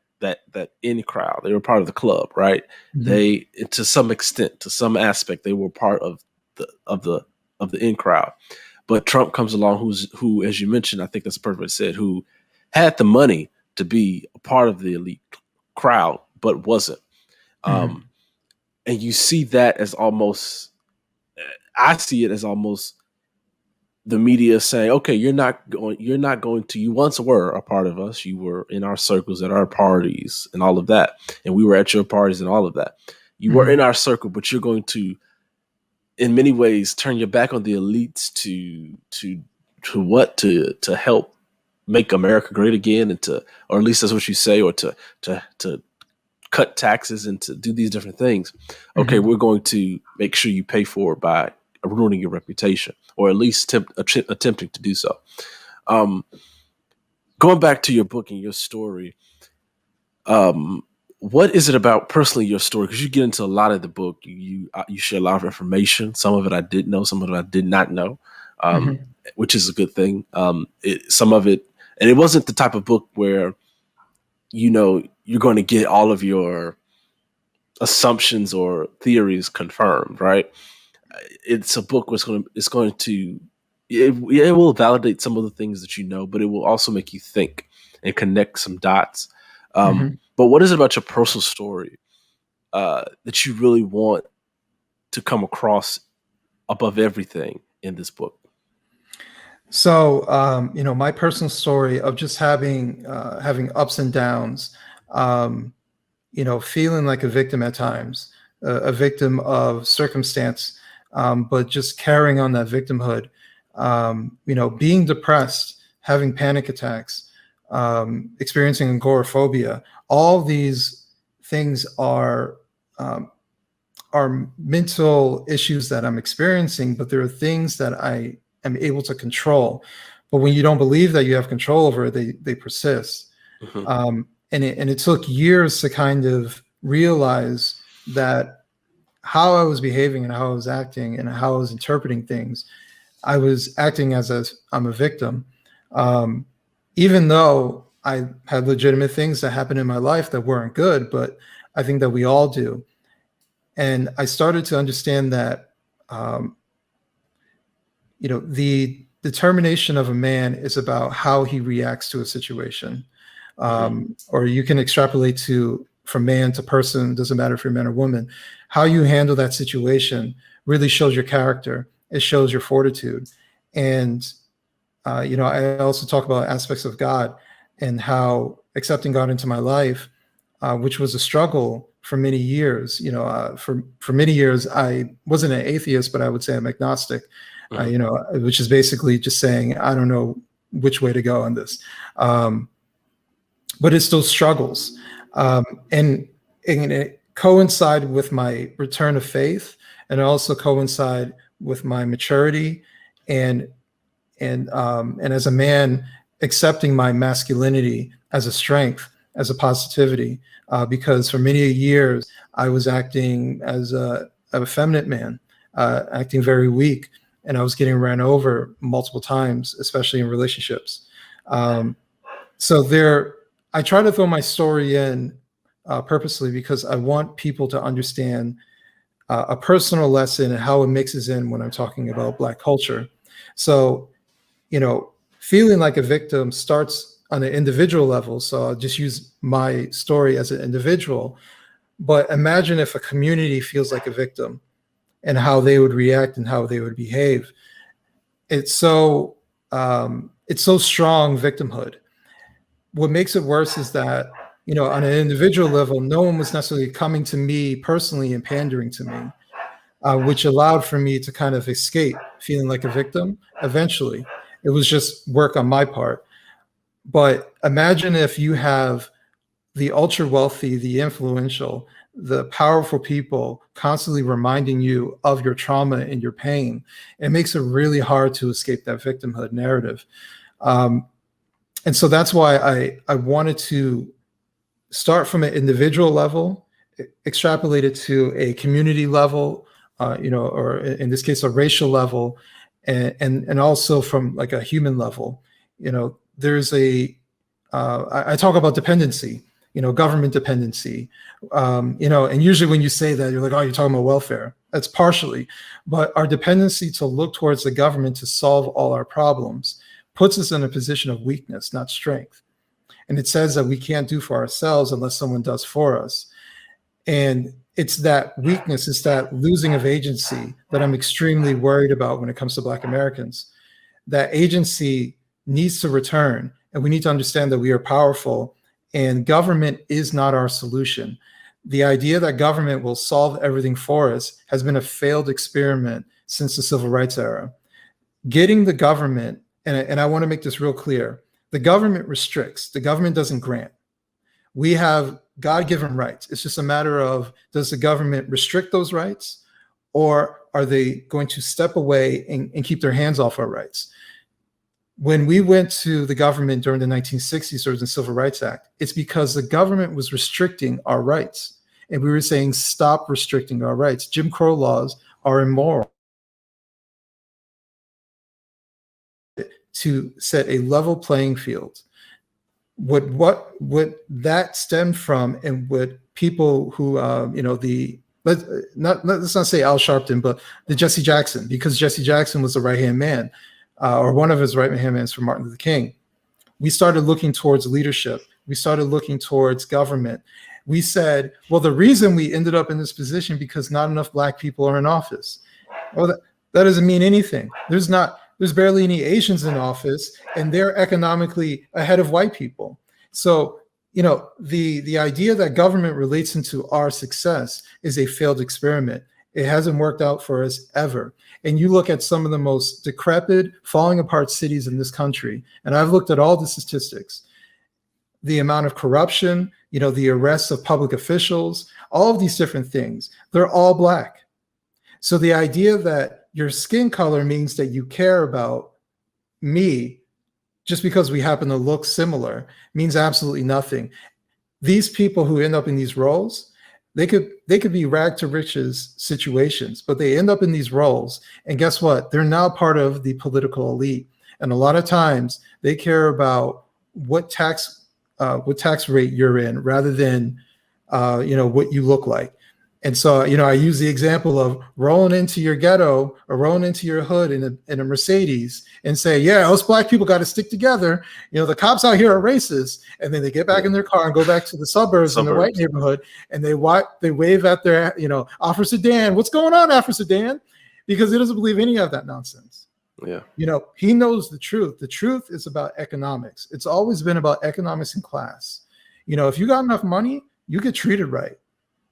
in crowd. They were part of the club, right? They, to some extent, to some aspect, they were part of the in crowd. But Trump comes along, who, as you mentioned, I think that's perfectly said, who had the money to be a part of the elite crowd, but wasn't. And you see that as almost, I see it as almost the media saying, okay, you're not going to, you once were a part of us. You were in our circles, at our parties and all of that. And we were at your parties and all of that. You were in our circle, but you're going to, in many ways, turn your back on the elites to help make America great again, and or at least that's what you say, or to cut taxes and to do these different things. Okay, we're going to make sure you pay for it by ruining your reputation, or at least attempting to do so. Going back to your book and your story, what is it about personally your story? Because you get into a lot of the book, you share a lot of information. Some of it I did know, some of it I did not know, which is a good thing. Some of it, and it wasn't the type of book where, you're going to get all of your assumptions or theories confirmed, right? It's a book where it will validate some of the things that you know, but it will also make you think and connect some dots. But what is it about your personal story that you really want to come across above everything in this book? So, my personal story of just having ups and downs, feeling like a victim at times, a victim of circumstance, but just carrying on that victimhood, being depressed, having panic attacks, experiencing agoraphobia. All these things are mental issues that I'm experiencing, but there are things that I am able to control. But when you don't believe that you have control over it, they persist. And it took years to kind of realize that how I was behaving and how I was acting and how I was interpreting things, I was acting as I'm a victim, even though I had legitimate things that happened in my life that weren't good, but I think that we all do. And I started to understand that, the determination of a man is about how he reacts to a situation. Or you can extrapolate from man to person, doesn't matter if you're a man or woman. How you handle that situation really shows your character. It shows your fortitude. And, I also talk about aspects of God and how accepting God into my life, which was a struggle for many years. For many years, I wasn't an atheist, but I would say I'm agnostic, which is basically just saying, I don't know which way to go on this. But it's those struggles. And it coincided with my return of faith, and also coincide with my maturity and as a man, accepting my masculinity as a strength, as a positivity, because for many years I was acting as a effeminate man, acting very weak, and I was getting ran over multiple times, especially in relationships. I try to throw my story in purposely because I want people to understand a personal lesson and how it mixes in when I'm talking about Black culture. So, feeling like a victim starts on an individual level. So I'll just use my story as an individual. But imagine if a community feels like a victim and how they would react and how they would behave. It's so strong, victimhood. What makes it worse is that, on an individual level, no one was necessarily coming to me personally and pandering to me, which allowed for me to kind of escape feeling like a victim. Eventually, it was just work on my part. But imagine if you have the ultra wealthy, the influential, the powerful people constantly reminding you of your trauma and your pain. It makes it really hard to escape that victimhood narrative. And so that's why I wanted to start from an individual level extrapolate it to a community level, or in this case, a racial level, and also from like a human level, there's I talk about dependency, government dependency, and usually when you say that, you're like, oh, you're talking about welfare. That's partially, but our dependency to look towards the government to solve all our problems puts us in a position of weakness, not strength. And it says that we can't do for ourselves unless someone does for us. And it's that weakness, it's that losing of agency that I'm extremely worried about when it comes to Black Americans. That agency needs to return, and we need to understand that we are powerful, and government is not our solution. The idea that government will solve everything for us has been a failed experiment since the civil rights era. Getting the government, and I want to make this real clear, the government restricts, the government doesn't grant. We have God-given rights. It's just a matter of, does the government restrict those rights, or are they going to step away and keep their hands off our rights? When we went to the government during the 1960s or the Civil Rights Act, it's because the government was restricting our rights. And we were saying, stop restricting our rights. Jim Crow laws are immoral. To set a level playing field. What that stemmed from, and what people who, let's not say Al Sharpton, but the Jesse Jackson, because Jesse Jackson was the right-hand man, or one of his right-hand men for Martin Luther King. We started looking towards leadership. We started looking towards government. We said, well, the reason we ended up in this position because not enough Black people are in office. Well, that doesn't mean anything. There's barely any Asians in office, and they're economically ahead of white people. So, the idea that government relates into our success is a failed experiment. It hasn't worked out for us ever. And you look at some of the most decrepit, falling apart cities in this country, and I've looked at all the statistics, the amount of corruption, the arrests of public officials, all of these different things, they're all Black. So the idea that your skin color means that you care about me just because we happen to look similar means absolutely nothing. These people who end up in these roles, they could be rag to riches situations, but they end up in these roles, and guess what? They're now part of the political elite. And a lot of times they care about what tax rate you're in rather than what you look like. And so, I use the example of rolling into your ghetto or rolling into your hood in a Mercedes and say, yeah, us Black people got to stick together. The cops out here are racist. And then they get back in their car and go back to the suburbs in the white neighborhood. And they wave at their, Officer Dan. What's going on, Officer Dan? Because he doesn't believe any of that nonsense. Yeah. He knows the truth. The truth is about economics. It's always been about economics and class. If you got enough money, you get treated right.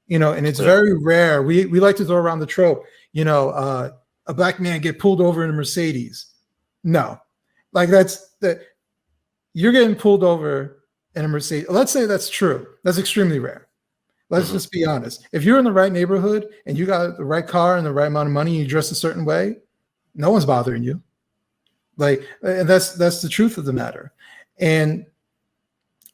And it's very rare. We like to throw around the trope, a Black man get pulled over in a Mercedes. No, like you're getting pulled over in a Mercedes. Let's say that's true. That's extremely rare. Let's just be honest. If you're in the right neighborhood and you got the right car and the right amount of money, and you dress a certain way, no one's bothering you. And that's the truth of the matter. And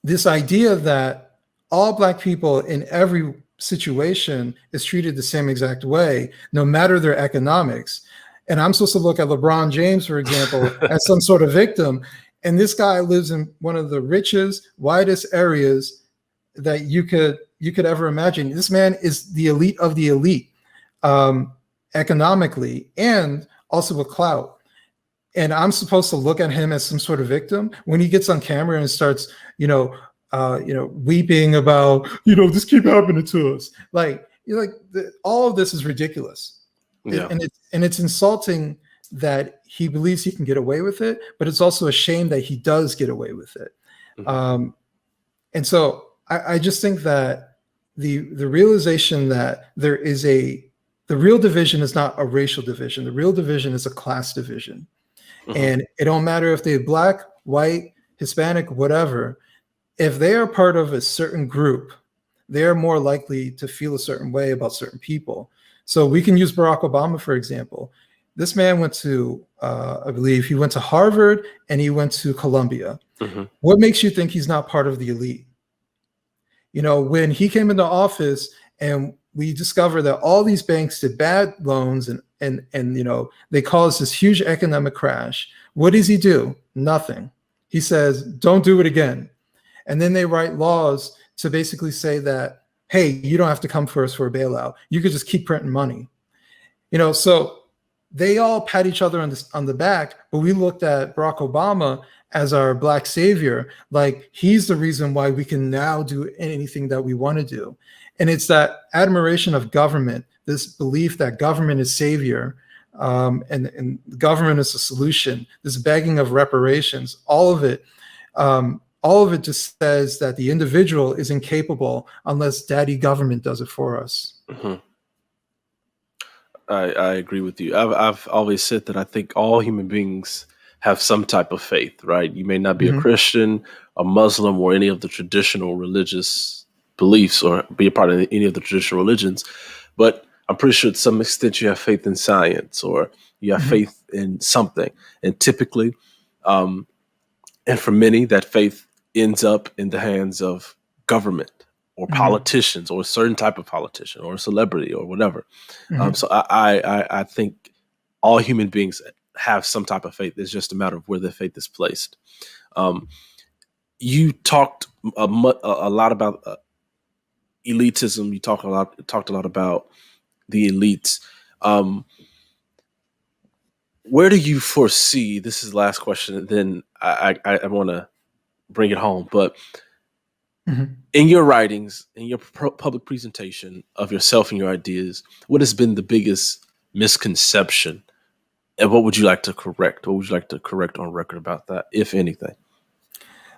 this idea that all Black people in every situation is treated the same exact way, no matter their economics. And I'm supposed to look at LeBron James, for example, as some sort of victim. And this guy lives in one of the richest, widest areas that you could ever imagine. This man is the elite of the elite, economically, and also with clout. And I'm supposed to look at him as some sort of victim when he gets on camera and starts, weeping about, this keep happening to us. All of this is ridiculous. Yeah. And it's insulting that he believes he can get away with it, but it's also a shame that he does get away with it. Mm-hmm. And so I just think that the realization that the real division is not a racial division. The real division is a class division. Mm-hmm. And it don't matter if they're Black, white, Hispanic, whatever. If they are part of a certain group, they are more likely to feel a certain way about certain people. So we can use Barack Obama, for example. This man went to, I believe he went to Harvard and he went to Columbia. Mm-hmm. What makes you think he's not part of the elite? When he came into office And we discover that all these banks did bad loans and they caused this huge economic crash. What does he do? Nothing. He says, don't do it again. And then they write laws to basically say that, hey, you don't have to come for us for a bailout. You could just keep printing money. So they all pat each other on the back, but we looked at Barack Obama as our Black savior, like he's the reason why we can now do anything that we want to do. And it's that admiration of government, this belief that government is savior, and government is a solution, this begging of reparations, all of it just says that the individual is incapable unless daddy government does it for us. Mm-hmm. I agree with you. I've always said that I think all human beings have some type of faith, right? You may not be a Christian, a Muslim, or any of the traditional religious beliefs, or be a part of any of the traditional religions, but I'm pretty sure to some extent you have faith in science, or you have faith in something. And typically, and for many, that faith ends up in the hands of government or politicians, or a certain type of politician, or a celebrity, or whatever. So I think all human beings have some type of faith. It's just a matter of where their faith is placed. You talked a lot about elitism. You talked a lot about the elites. Where do you foresee? This is the last question. And then I want to bring it home, but. In your writings, in your public presentation of yourself and your ideas, what has been the biggest misconception, and what would you like to correct? What would you like to correct on record about that, if anything?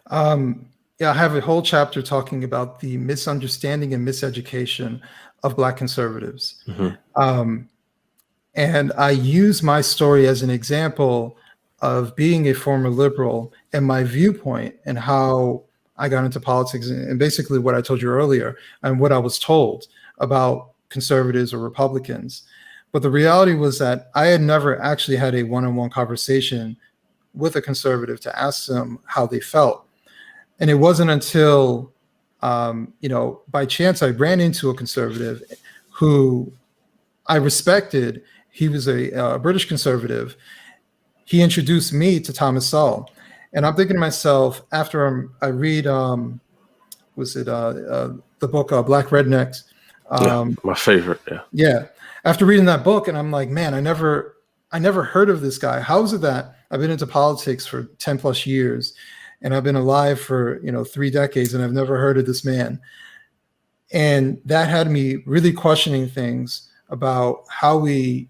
I have a whole chapter talking about the misunderstanding and miseducation of Black conservatives. And I use my story as an example of being a former liberal and my viewpoint and how I got into politics, and basically what I told you earlier and what I was told about conservatives or Republicans. But the reality was that I had never actually had a one-on-one conversation with a conservative to ask them how they felt. And it wasn't until, by chance I ran into a conservative who I respected. He was a British conservative. He introduced me to Thomas Sowell. And I'm thinking to myself, after I read, the book Black Rednecks? My favorite. Yeah. After reading that book, and I'm like, man, I never heard of this guy. How is it that I've been into politics for 10 plus years, and I've been alive for 3 decades, and I've never heard of this man? And that had me really questioning things about how we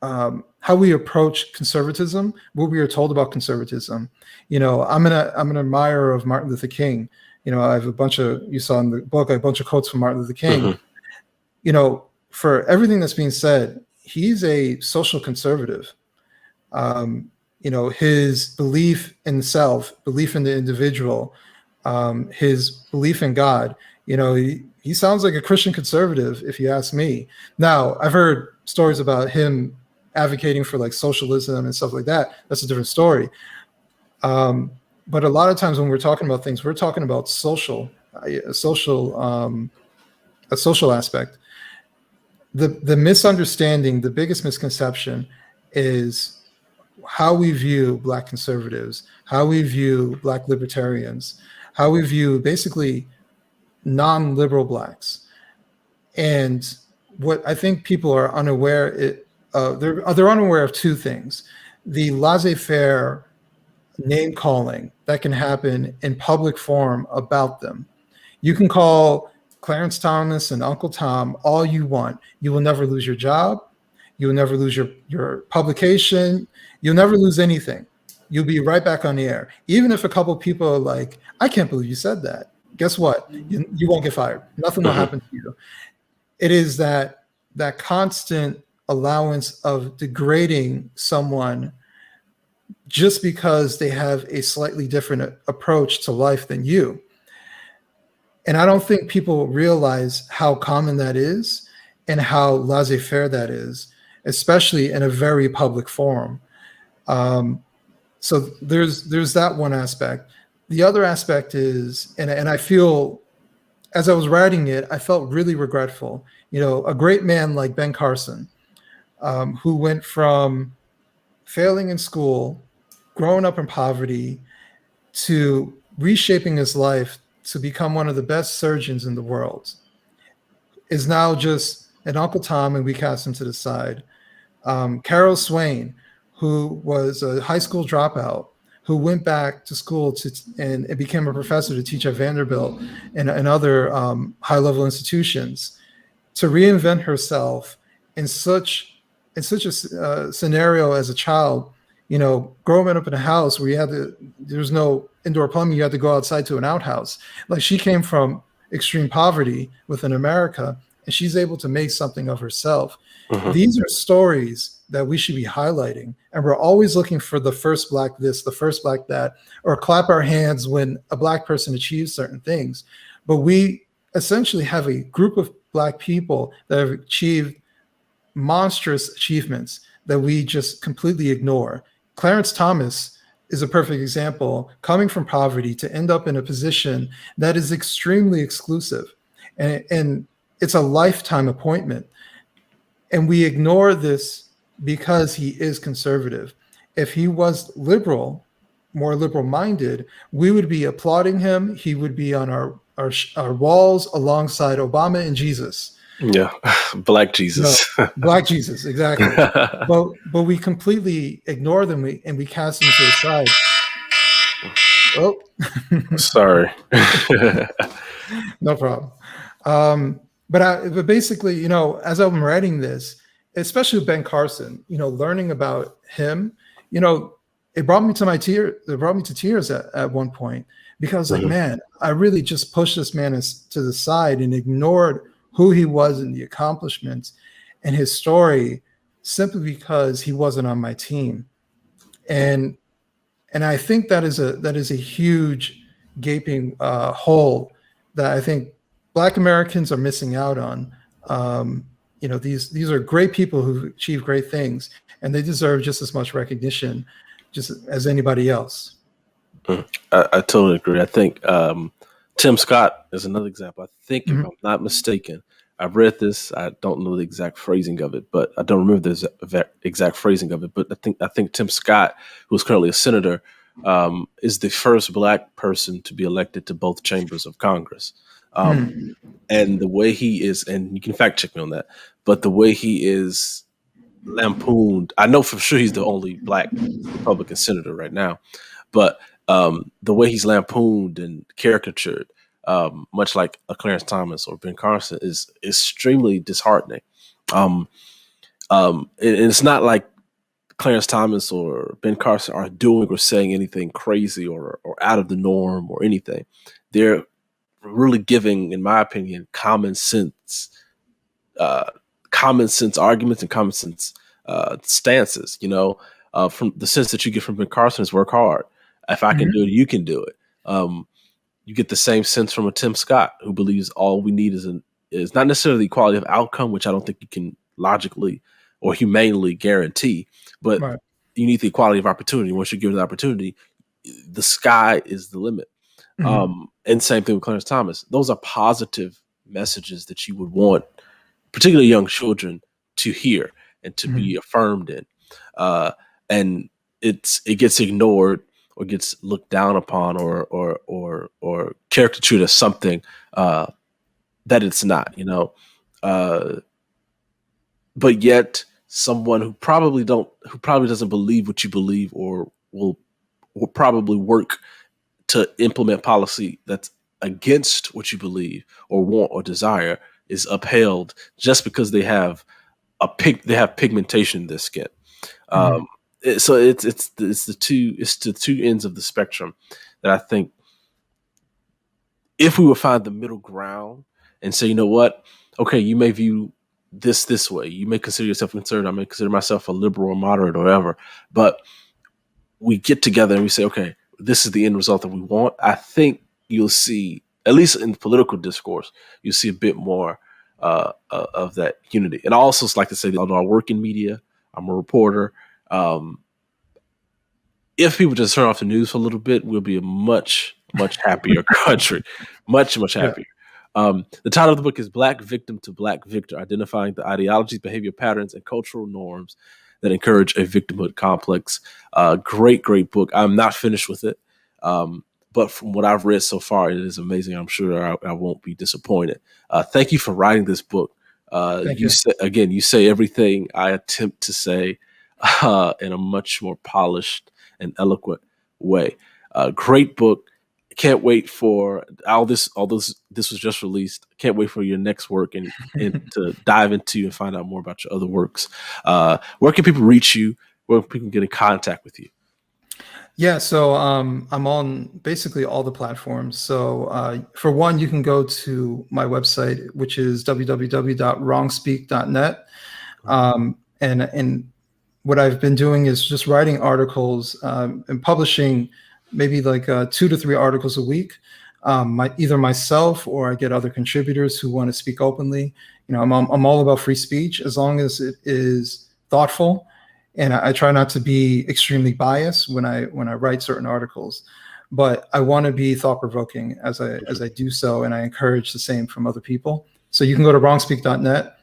approach conservatism, what we are told about conservatism. I'm an admirer of Martin Luther King. I have you saw in the book, a bunch of quotes from Martin Luther King. For everything that's being said, he's a social conservative. His belief in self, belief in the individual, his belief in God, he sounds like a Christian conservative, if you ask me. Now, I've heard stories about him advocating for like socialism and stuff like that. That's a different story. But a lot of times when we're talking about things, we're talking about a social aspect. The misunderstanding, the biggest misconception is how we view Black conservatives, how we view Black libertarians, how we view basically non-liberal Blacks. And what I think people are unaware, they're unaware of 2 things: the laissez-faire name calling that can happen in public forum about them. You can call Clarence Thomas and Uncle Tom all you want. You will never lose your job. You will never lose your publication. You'll never lose anything. You'll be right back on the air. Even if a couple of people are like, I can't believe you said that. Guess what? You won't get fired. Nothing will happen to you. It is that constant allowance of degrading someone just because they have a slightly different approach to life than you. And I don't think people realize how common that is and how laissez-faire that is, especially in a very public forum. So there's that one aspect. The other aspect is, and I feel as I was writing it, I felt really regretful. A great man like Ben Carson, who went from failing in school, growing up in poverty, to reshaping his life to become one of the best surgeons in the world, is now just an Uncle Tom, and we cast him to the side. Carol Swain, who was a high school dropout, who went back to school and became a professor to teach at Vanderbilt and other high-level institutions, to reinvent herself in such a scenario as a child. Growing up in a house where there's no indoor plumbing, you had to go outside to an outhouse. Like, she came from extreme poverty within America, and she's able to make something of herself. Mhm. These are stories that we should be highlighting, and we're always looking for the first Black this, the first Black that, or clap our hands when a Black person achieves certain things. But we essentially have a group of Black people that have achieved monstrous achievements that we just completely ignore. Clarence Thomas is a perfect example, coming from poverty to end up in a position that is extremely exclusive. And it's a lifetime appointment. And we ignore this because he is conservative. If he was liberal, more liberal minded, we would be applauding him. He would be on our walls alongside Obama and Jesus. Yeah, Black Jesus. No, Black Jesus, exactly. But we completely ignore them, and we cast them to the side. Oh, Sorry. no problem. But basically, as I'm writing this, especially Ben Carson, learning about him, it brought me to tears at one point, because, like, Mhm. man, I really just pushed this man to the side and ignored who he was and the accomplishments and his story, simply because he wasn't on my team. And I think that is a huge gaping hole that I think Black Americans are missing out on. These are great people who achieve great things, and they deserve just as much recognition just as anybody else. I totally agree. I think Tim Scott is another example. I think, if Mhm. I'm not mistaken, I've read this. I don't know the exact phrasing of it, but I don't remember the exact phrasing of it. But I think Tim Scott, who is currently a senator, is the first Black person to be elected to both chambers of Congress. Um, Hmm. and the way he is, and you can fact check me on that, but the way he is lampooned, I know for sure he's the only Black Republican senator right now, but the way he's lampooned and caricatured, much like a Clarence Thomas or Ben Carson, is extremely disheartening. Um, and it's not like Clarence Thomas or Ben Carson are doing or saying anything crazy or out of the norm or anything. They're really giving, in my opinion, uh, common sense arguments and common sense stances. From the sense that you get from Ben Carson is work hard. If I can Mhm. do it, you can do it. You get the same sense from a Tim Scott, who believes all we need is not necessarily the equality of outcome, which I don't think you can logically or humanely guarantee, but Right. you need the equality of opportunity. Once you're given the opportunity, the sky is the limit. Mhm. And same thing with Clarence Thomas. Those are positive messages that you would want, particularly young children, to hear and to Mhm. be affirmed in. Uh, and it gets ignored or gets looked down upon or caricatured as something that it's not. Uh, but yet someone who probably doesn't believe what you believe or will probably work to implement policy that's against what you believe or want or desire is upheld just because they have pigmentation in their skin. Mhm. So it's the two ends of the spectrum that I think, if we would find the middle ground and say, you know what, okay, you may view this way, you may consider yourself conservative, I may consider myself a liberal or moderate or whatever, but we get together and we say, okay, this is the end result that we want. I think you'll see, at least in the political discourse, you'll see a bit more of that unity. And I also like to say that, although I work in media, I'm a reporter. Um, if people just turn off the news for a little bit, we'll be a much happier country, much Yeah. happier. The title of the book is Black Victim to Black Victor, Identifying the Ideologies, Behavior Patterns, and Cultural Norms that Encourage a Victimhood Complex. Great book. I'm not finished with it. But from what I've read so far, it is amazing. I'm sure I won't be disappointed. Thank you for writing this book. Thank you. You say everything I attempt to say in a much more polished and eloquent way. Great book. Can't wait for all this. This was just released. Can't wait for your next work and to dive into and find out more about your other works. Where can people reach you? Where can people get in contact with you? Yeah, so I'm on basically all the platforms. So for one, you can go to my website, which is www.wrongspeak.net. And what I've been doing is just writing articles and publishing maybe like 2 to 3 articles a week. Either myself or I get other contributors who want to speak openly. You know, I'm all about free speech as long as it is thoughtful. And I try not to be extremely biased when I write certain articles, but I want to be thought provoking as I do so, and I encourage the same from other people. So you can go to wrongspeak.net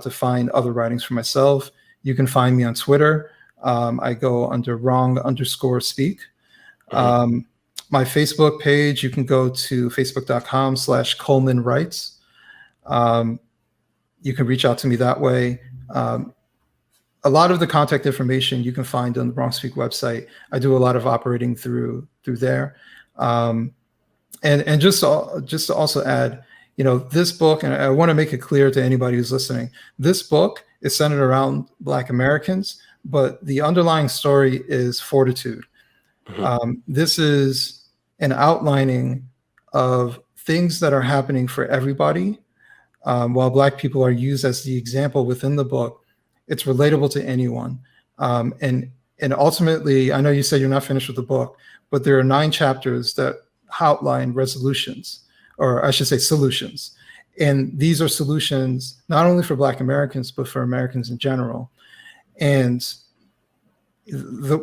to find other writings for myself. You can find me on Twitter. I go under wrong_speak. My Facebook page, you can go to facebook.com/Coleman Writes. You can reach out to me that way. A lot of the contact information you can find on the Wrong Speak website. I do a lot of operating through there. And just to also add, you know, this book, and I want to make it clear to anybody who's listening, this book is centered around Black Americans, but the underlying story is fortitude. This is an outlining of things that are happening for everybody. While Black people are used as the example within the book, it's relatable to anyone. And ultimately, I know you said you're not finished with the book, but there are 9 chapters that outline resolutions, or I should say solutions. And these are solutions not only for Black Americans, but for Americans in general. And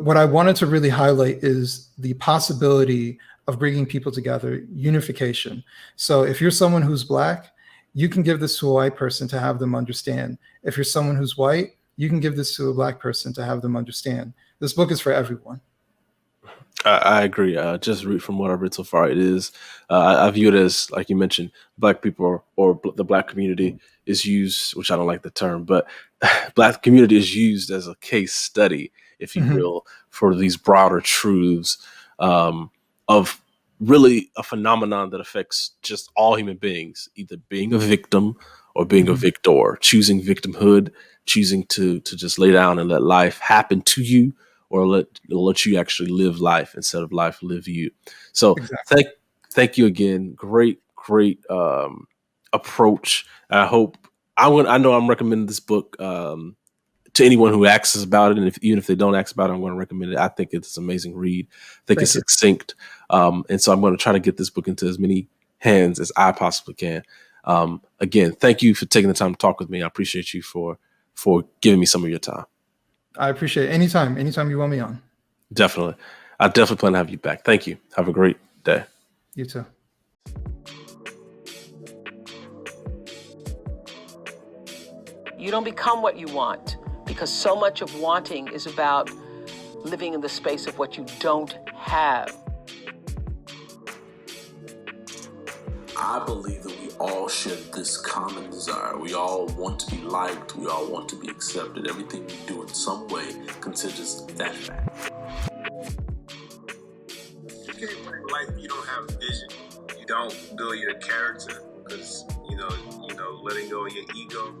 what I wanted to really highlight is the possibility of bringing people together, unification. So if you're someone who's Black, you can give this to a white person to have them understand. If you're someone who's white, you can give this to a Black person to have them understand. This book is for everyone. I agree. Just from what I've read so far, it is. I view it as, like you mentioned, Black people or the Black community is used, which I don't like the term, but Black community is used as a case study, if you will, for these broader truths of really a phenomenon that affects just all human beings, either being a victim or being a victor, choosing victimhood, choosing to just lay down and let life happen to you, or let you actually live life instead of life live you. So Exactly. thank you again. Great approach. I know I'm recommending this book to anyone who asks us about it, and even if they don't ask about it, I'm going to recommend it. I think it's an amazing read. I think it's succinct, and so I'm going to try to get this book into as many hands as I possibly can. Again, thank you for taking the time to talk with me. I appreciate you for giving me some of your time. I appreciate it. Anytime you want me on. Definitely. I definitely plan to have you back. Thank you. Have a great day. You too. You don't become what you want, because so much of wanting is about living in the space of what you don't have. I believe that we all share this common desire. We all want to be liked. We all want to be accepted. Everything we do in some way considers that fact. You can't bring life if you don't have vision. You don't build your character because, you know, letting go of your ego.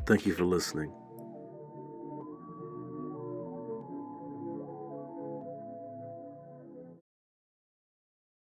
Thank you for listening.